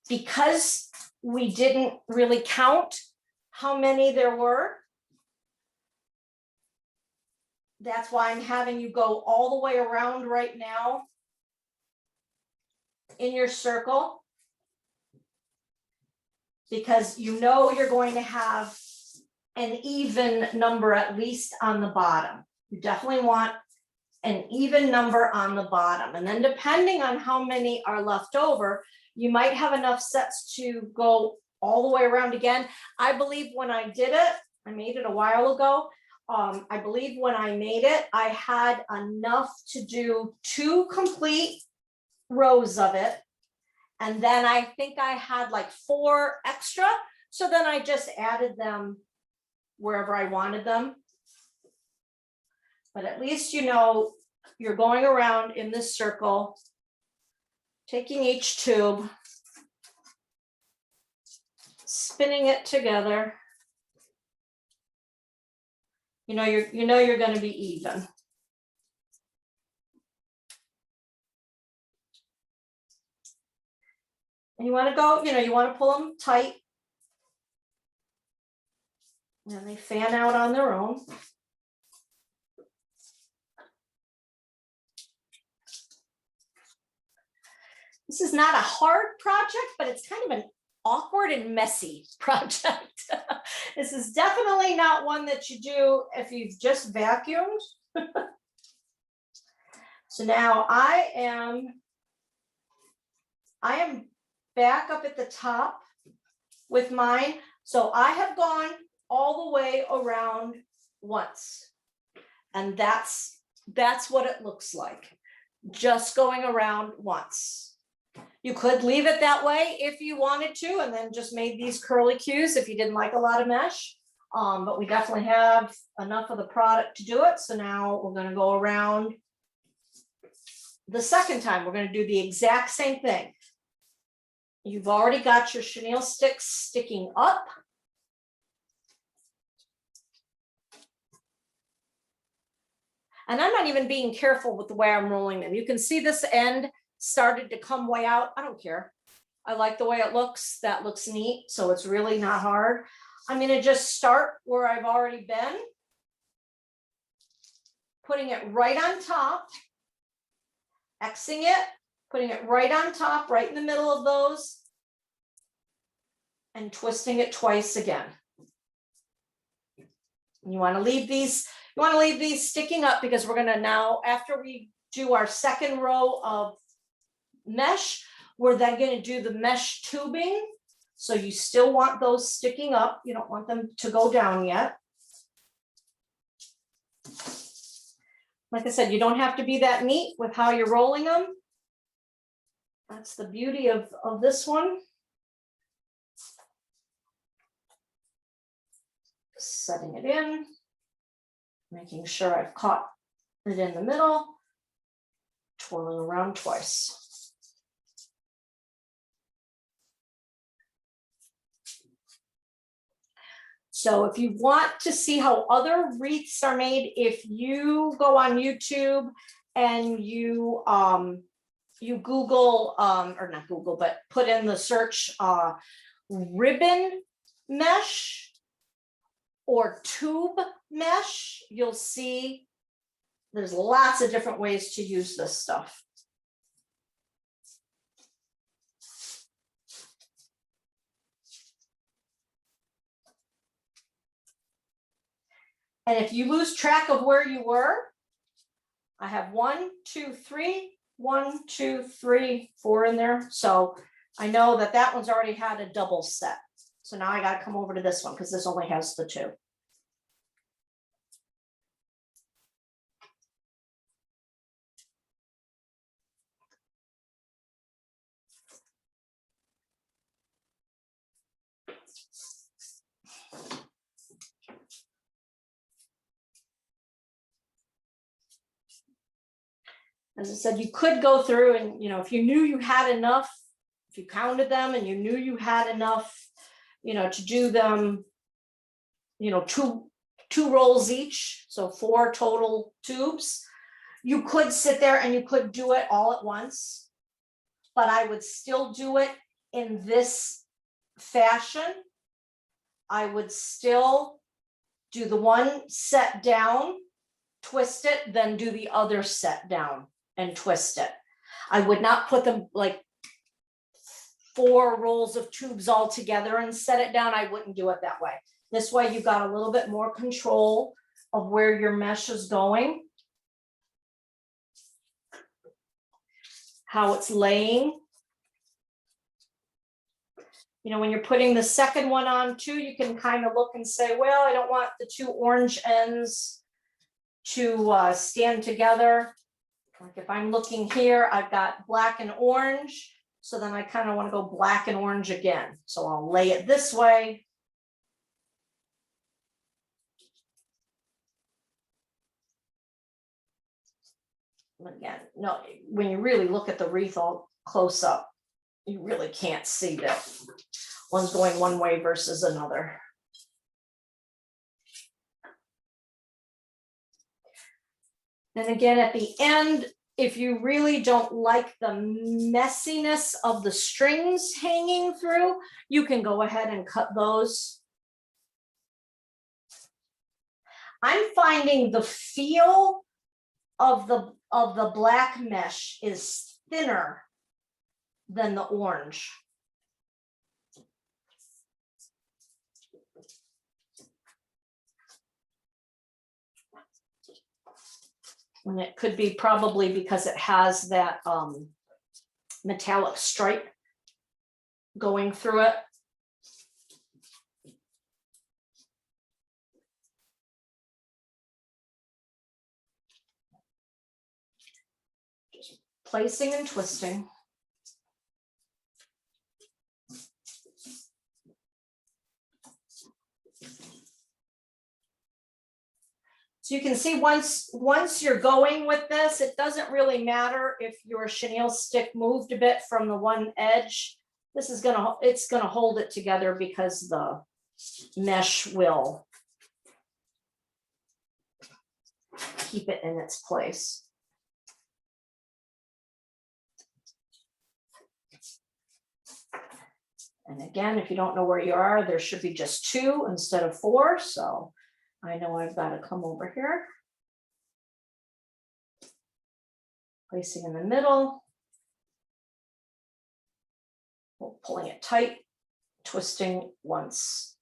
A: Because we didn't really count how many there were, That's why I'm having you go all the way around right now in your circle, because you know you're going to have an even number at least on the bottom. You definitely want an even number on the bottom. And then depending on how many are left over, you might have enough sets to go all the way around again. I believe when I did it, I made it a while ago. I believe when I made it, I had enough to do 2 complete rows of it. And then I think I had like 4 extra. So then I just added them wherever I wanted them. But at least you know you're going around in this circle, taking each tube, spinning it together. You know you're going to be even. And you want to go, you want to pull them tight. And they fan out on their own. This is not a hard project, but it's kind of an awkward and messy project. This is definitely not one that you do if you've just vacuumed. So now I am back up at the top with mine. So I have gone all the way around once. And that's what it looks like. Just going around once. You could leave it that way if you wanted to, and then just made these curly cues if you didn't like a lot of mesh. But we definitely have enough of the product to do it. So now we're going to go around the second time. We're going to do the exact same thing. You've already got your chenille sticks sticking up. And I'm not even being careful with the way I'm rolling them. You can see this end started to come way out. I don't care. I like the way it looks. That looks neat. So it's really not hard. I'm going to just start where I've already been, putting it right on top, Xing it, putting it right on top, right in the middle of those, and twisting it twice again. You want to leave these sticking up, because we're going to now, after we do our second row of mesh, we're then going to do the mesh tubing. So you still want those sticking up. You don't want them to go down yet. Like I said, you don't have to be that neat with how you're rolling them. That's the beauty of this one. Setting it in, making sure I've caught it in the middle, twirling around twice. So if you want to see how other wreaths are made, if you go on YouTube and you Google, or not Google, but put in the search ribbon mesh or tube mesh, you'll see there's lots of different ways to use this stuff. And if you lose track of where you were, I have 1, 2, 3, 1, 2, 3, 4 in there. So I know that that one's already had a double set. So now I got to come over to this one because this only has the 2. As I said, you could go through and, if you knew you had enough, if you counted them and you knew you had enough, to do them, 2 rolls each, so 4 total tubes, you could sit there and you could do it all at once, but I would still do it in this fashion. I would still do the one set down, twist it, then do the other set down and twist it. I would not put them like 4 rolls of tubes all together and set it down. I wouldn't do it that way. This way you've got a little bit more control of where your mesh is going, how it's laying. You know, when you're putting the second one on too, you can kind of look and say, well, I don't want the 2 orange ends to stand together. Like if I'm looking here, I've got black and orange. So then I kind of want to go black and orange again. So I'll lay it this way. Again, no, when you really look at the wreath all close up, you really can't see that one's going one way versus another. And again, at the end, if you really don't like the messiness of the strings hanging through, you can go ahead and cut those. I'm finding the feel of the black mesh is thinner than the orange. And it could be probably because it has that metallic stripe going through it. Just placing and twisting. So you can see once you're going with this, it doesn't really matter if your chenille stick moved a bit from the one edge. This is it's gonna hold it together because the mesh will keep it in its place. And again, if you don't know where you are, there should be just 2 instead of 4. So I know I've got to come over here, placing in the middle, pulling it tight, twisting once,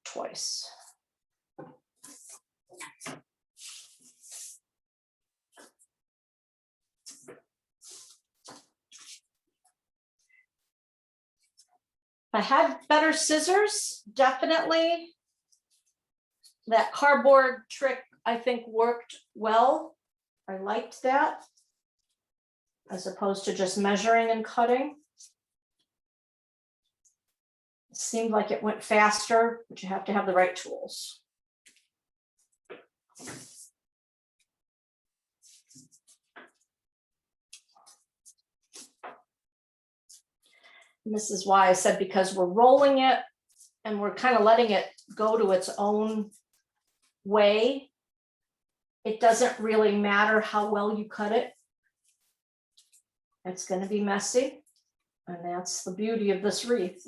A: twice. If I had better scissors, definitely. That cardboard trick, I think, worked well. I liked that, as opposed to just measuring and cutting. It seemed like it went faster, but you have to have the right tools. And this is why I said, because we're rolling it and we're kind of letting it go to its own way, it doesn't really matter how well you cut it. It's going to be messy, and that's the beauty of this wreath.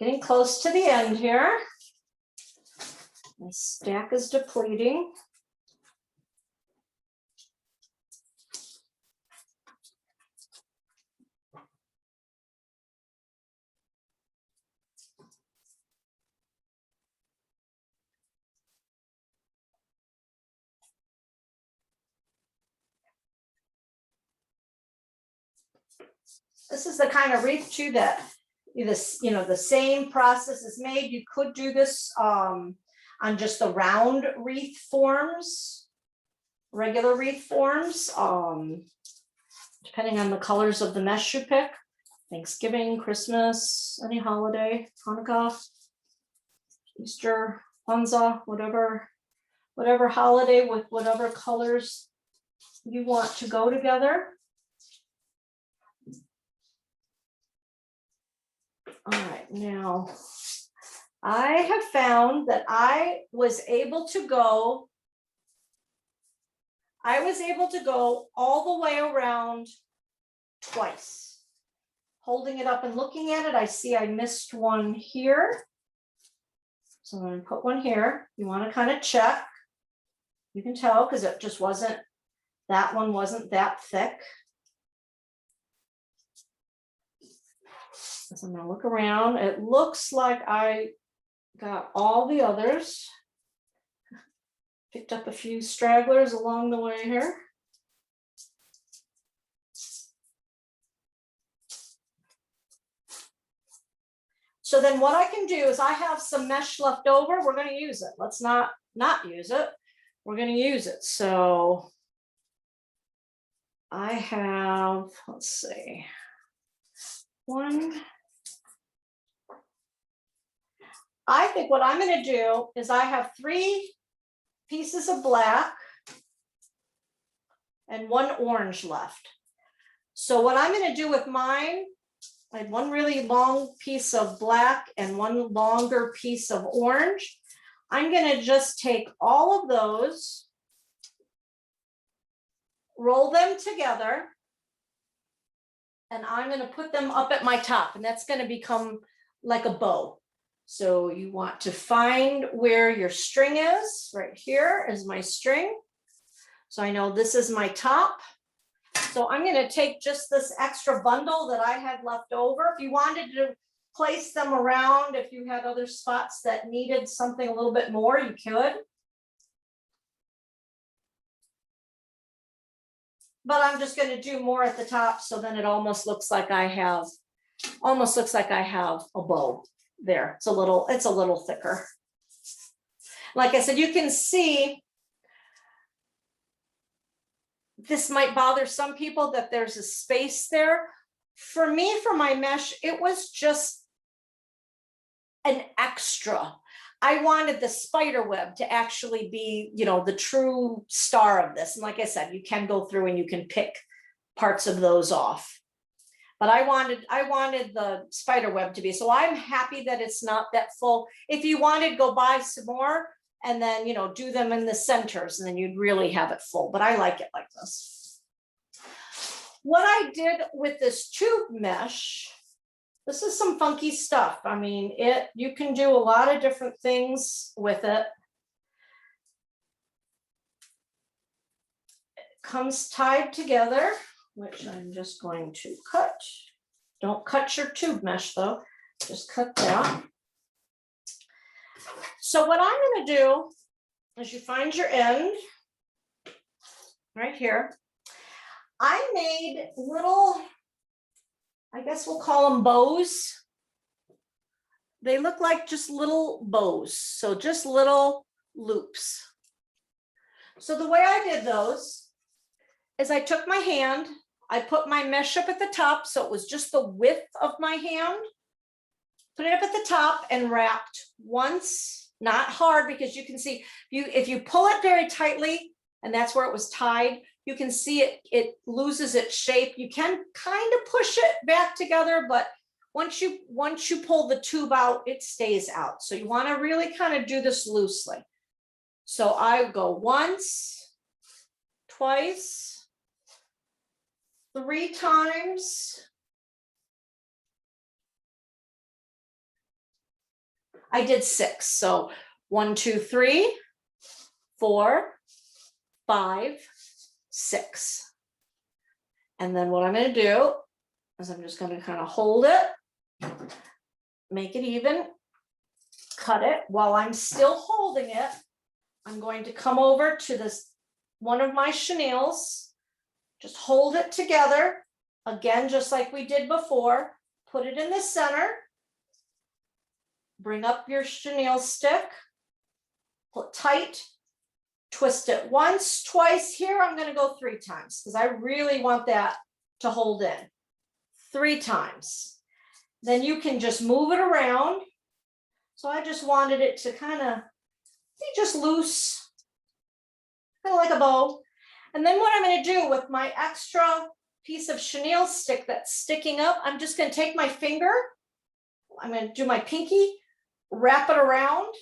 A: Getting close to the end here. My stack is depleting. This is the kind of wreath too that the same process is made. You could do this on just the round wreath forms, regular wreath forms, depending on the colors of the mesh you pick. Thanksgiving, Christmas, any holiday, Hanukkah, Easter, Kwanzaa, whatever holiday with whatever colors you want to go together. All right, now I have found that I was able to go all the way around twice. holding it up and looking at it, I see I missed one here. So I'm going to put one here. You want to kind of check. You can tell because it just wasn't, that one wasn't that thick. So I'm going to look around. It looks like I got all the others. Picked up a few stragglers along the way here. So then what I can do is I have some mesh left over. We're going to use it. Let's not use it. We're going to use it. So I have, let's see, one. I think what I'm going to do is I have 3 pieces of black and 1 orange left. So what I'm going to do with mine, I had 1 really long piece of black and 1 longer piece of orange. I'm going to just take all of those, roll them together, and I'm going to put them up at my top, and that's going to become like a bow. So you want to find where your string is. Right here is my string. So I know this is my top. So I'm going to take just this extra bundle that I had left over. If you wanted to place them around, if you had other spots that needed something a little bit more, you could. But I'm just going to do more at the top, so then it almost looks like I have a bow there. It's a little thicker. Like I said, you can see this might bother some people that there's a space there. For me, for my mesh, it was just an extra. I wanted the spider web to actually be, you know, the true star of this. And like I said, you can go through and you can pick parts of those off. But I wanted the spider web to be, so I'm happy that it's not that full. If you wanted, go buy some more and then, you know, do them in the centers, and then you'd really have it full. But I like it like this. What I did with this tube mesh, this is some funky stuff. I mean, you can do a lot of different things with it. It comes tied together, which I'm just going to cut. Don't cut your tube mesh though, just cut that. So what I'm going to do is you find your end right here. I made little, I guess we'll call them bows. They look like just little bows, so just little loops. So the way I did those is I took my hand, I put my mesh up at the top, so it was just the width of my hand, put it up at the top and wrapped once, not hard, because you can see, if you pull it very tightly, and that's where it was tied, you can see it loses its shape. You can kind of push it back together, but once you pull the tube out, it stays out. So you want to really kind of do this loosely. So I go once, twice, 3 times. I did 6. So 1, 2, 3, 4, 5, 6. And then what I'm going to do is I'm just going to kind of hold it, make it even, cut it. While I'm still holding it, I'm going to come over to this one of my chenilles, just hold it together again, just like we did before, put it in the center, bring up your chenille stick, pull it tight, twist it once, twice. Here I'm going to go 3 times because I really want that to hold in. 3 times. Then you can just move it around. So I just wanted it to kind of be just loose, kind of like a bow. And then what I'm going to do with my extra piece of chenille stick that's sticking up, I'm just going to take my finger, I'm going to do my pinky, wrap it around.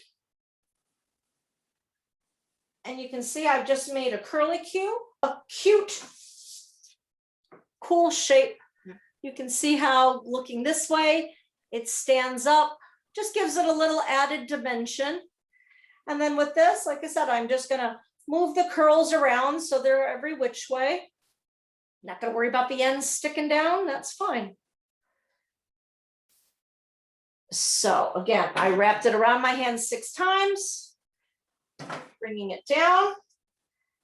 A: And you can see I've just made a curlicue, a cute, cool shape. You can see how looking this way, it stands up, just gives it a little added dimension. And then with this, like I said, I'm just gonna move the curls around so they're every which way. Not gonna worry about the ends sticking down, that's fine. So again, I wrapped it around my hand 6 times, bringing it down,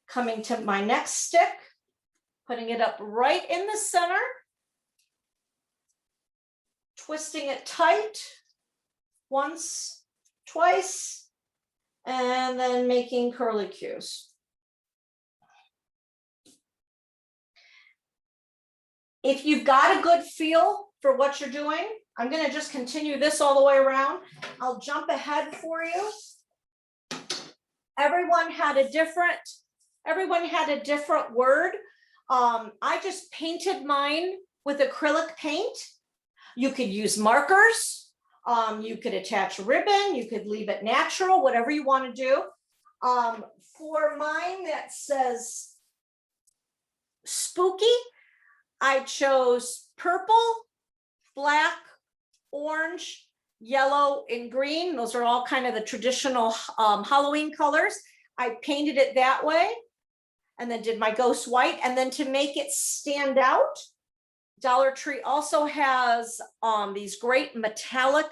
A: coming to my next stick, putting it up right in the center, twisting it tight once, twice, and then making curly cues. If you've got a good feel for what you're doing, I'm going to just continue this all the way around. I'll jump ahead for you. Everyone had a different word. I just painted mine with acrylic paint. You could use markers. You could attach ribbon. You could leave it natural, whatever you want to do. For mine that says spooky, I chose purple, black, orange, yellow, and green. Those are all kind of the traditional Halloween colors. I painted it that way and then did my ghost white. And then to make it stand out, Dollar Tree also has these great metallic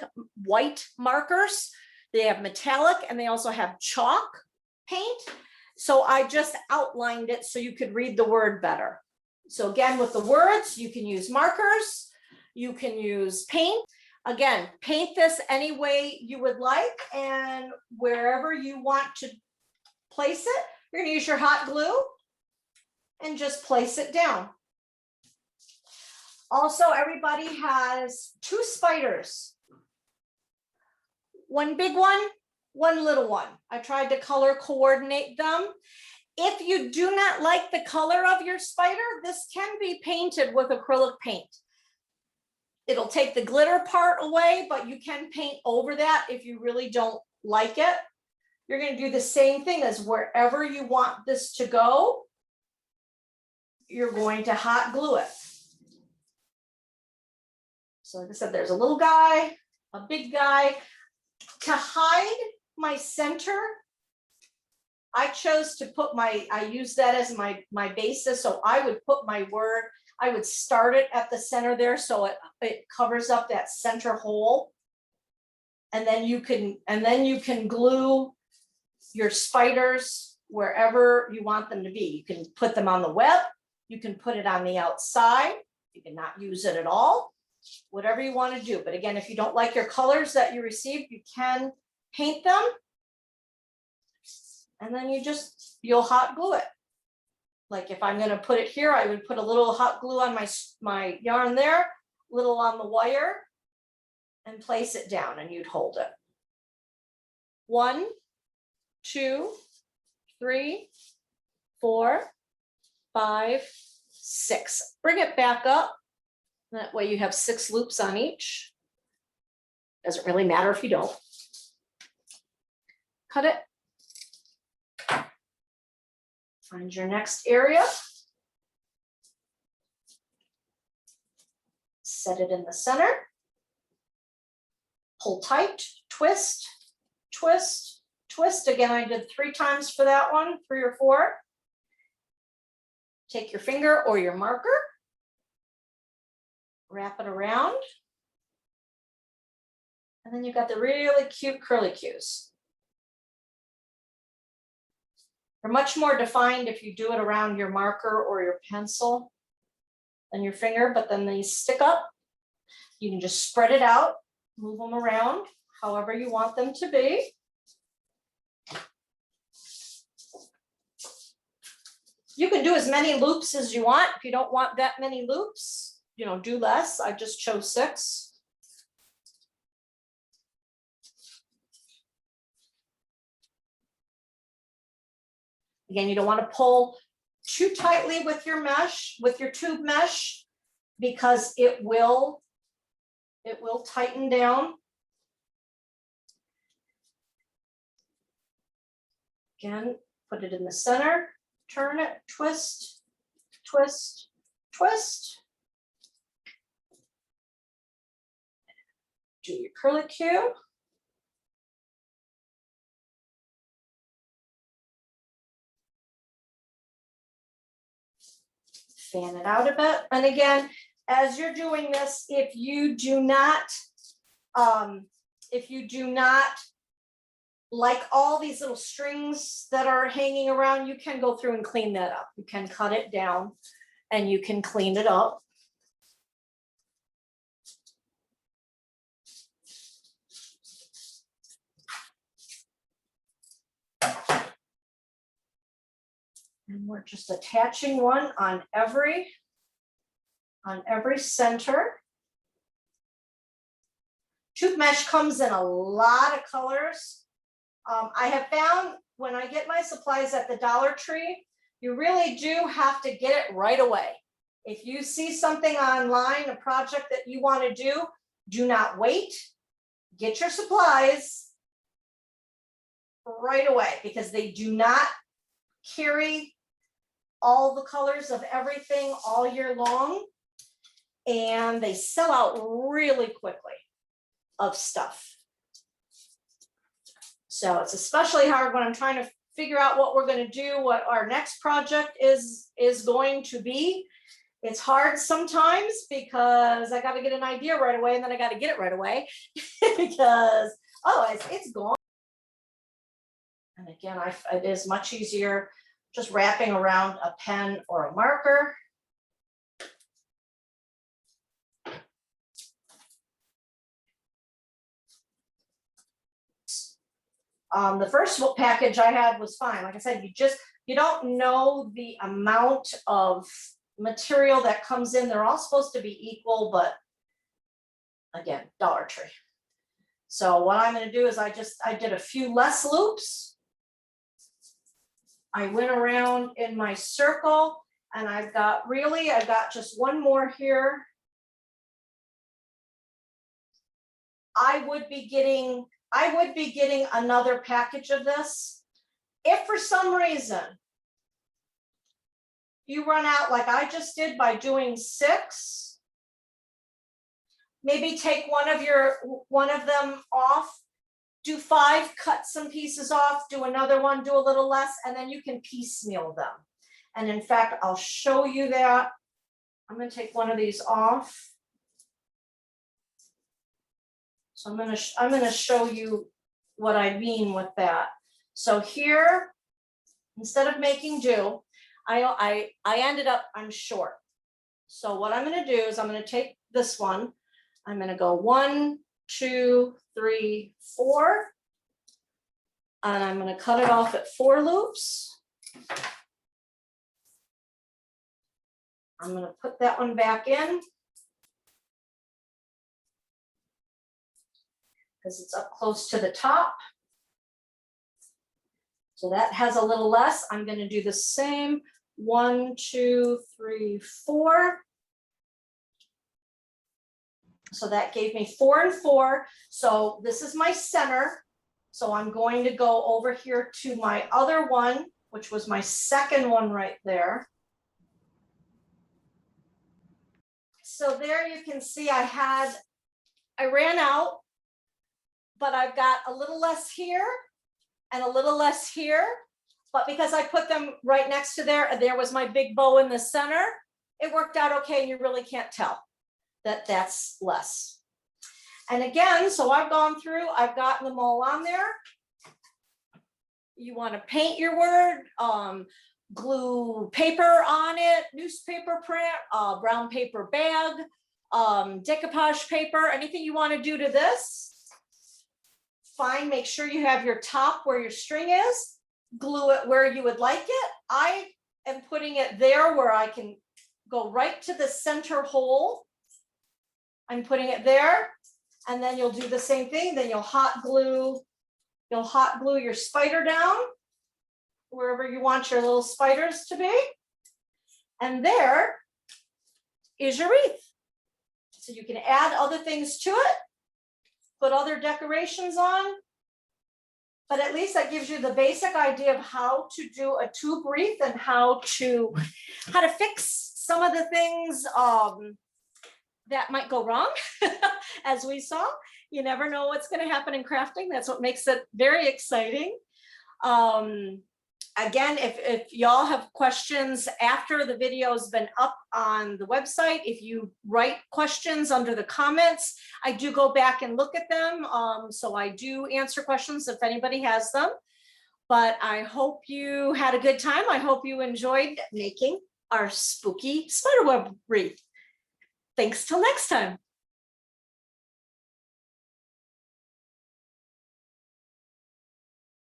A: white markers. They have metallic and they also have chalk paint. So I just outlined it so you could read the word better. So again, with the words, you can use markers, you can use paint. Again, paint this any way you would like, and wherever you want to place it, you're going to use your hot glue and just place it down. Also, everybody has 2 spiders. One big one, one little one. I tried to color coordinate them. If you do not like the color of your spider, this can be painted with acrylic paint. It'll take the glitter part away, but you can paint over that if you really don't like it. You're going to do the same thing as wherever you want this to go. You're going to hot glue it. So like I said, there's a little guy, a big guy. To hide my center, I chose to put I use that as my basis. So I would put my word, I would start it at the center there so it covers up that center hole. And then you can glue your spiders wherever you want them to be. You can put them on the web, you can put it on the outside, you can not use it at all, whatever you want to do. But again, if you don't like your colors that you received, you can paint them. And then you'll hot glue it. Like if I'm going to put it here, I would put a little hot glue on my yarn there, little on the wire, and place it down, and you'd hold it. 1, 2, 3, 4, 5, 6. Bring it back up. That way you have 6 loops on each. Doesn't really matter if you don't. Cut it. Find your next area. Set it in the center. Pull tight, twist, twist, twist. Again, I did 3 times for that one, 3 or 4. Take your finger or your marker, wrap it around, and then you've got the really cute curly cues. They're much more defined if you do it around your marker or your pencil than your finger, but then they stick up. You can just spread it out, move them around however you want them to be. You can do as many loops as you want. If you don't want that many loops, do less. I just chose 6. Again, you don't want to pull too tightly with your mesh, with your tube mesh, because it will tighten down. Again, put it in the center, turn it, twist, twist, twist. Do your curlicue. Fan it out a bit. And again, as you're doing this, if you do not like all these little strings that are hanging around, you can go through and clean that up. You can cut it down and you can clean it up. And we're just attaching one on every center. Tube mesh comes in a lot of colors. I have found when I get my supplies at the Dollar Tree, you really do have to get it right away. If you see something online, a project that you want to do not wait. Get your supplies right away because they do not carry all the colors of everything all year long, and they sell out really quickly of stuff. So it's especially hard when I'm trying to figure out what we're going to do, what our next project is going to be. It's hard sometimes because I got to get an idea right away, and then I got to get it right away because it's gone. And again, it is much easier just wrapping around a pen or a marker. The first package I had was fine. Like I said, you don't know the amount of material that comes in. They're all supposed to be equal, but again, Dollar Tree. So what I'm going to do is I did a few less loops. I went around in my circle, and I've got just one more here. I would be getting another package of this. If for some reason you run out like I just did by doing 6, maybe take one of them off, do 5, cut some pieces off, do another one, do a little less, and then you can piecemeal them. And in fact, I'll show you that. I'm going to take one of these off. So I'm going to show you what I mean with that. So here, instead of making do, I ended up, I'm short. So what I'm going to do is I'm going to take this one. I'm going to go 1, 2, 3, 4. And I'm going to cut it off at 4 loops. I'm going to put that one back in because it's up close to the top. So that has a little less. I'm going to do the same 1, 2, 3, 4. So that gave me 4 and 4. So this is my center. So I'm going to go over here to my other one, which was my second one right there. So there you can see I ran out, but I've got a little less here and a little less here. But because I put them right next to there was my big bow in the center, it worked out okay, and you really can't tell that that's less. And again, so I've gone through, I've gotten them all on there. You want to paint your word, glue paper on it, newspaper print, brown paper bag, decoupage paper, anything you want to do to this. Fine, make sure you have your top where your string is, glue it where you would like it. I am putting it there where I can go right to the center hole. I'm putting it there, and then you'll do the same thing. Then you'll hot glue your spider down wherever you want your little spiders to be. And there is your wreath. So you can add other things to it, put other decorations on, but at least that gives you the basic idea of how to do a tube wreath and how to fix some of the things that might go wrong, as we saw. You never know what's going to happen in crafting. That's what makes it very exciting. Again, if y'all have questions after the video's been up on the website, if you write questions under the comments, I do go back and look at them. So I do answer questions if anybody has them. But I hope you had a good time. I hope you enjoyed making our spooky spiderweb wreath. Thanks till next time.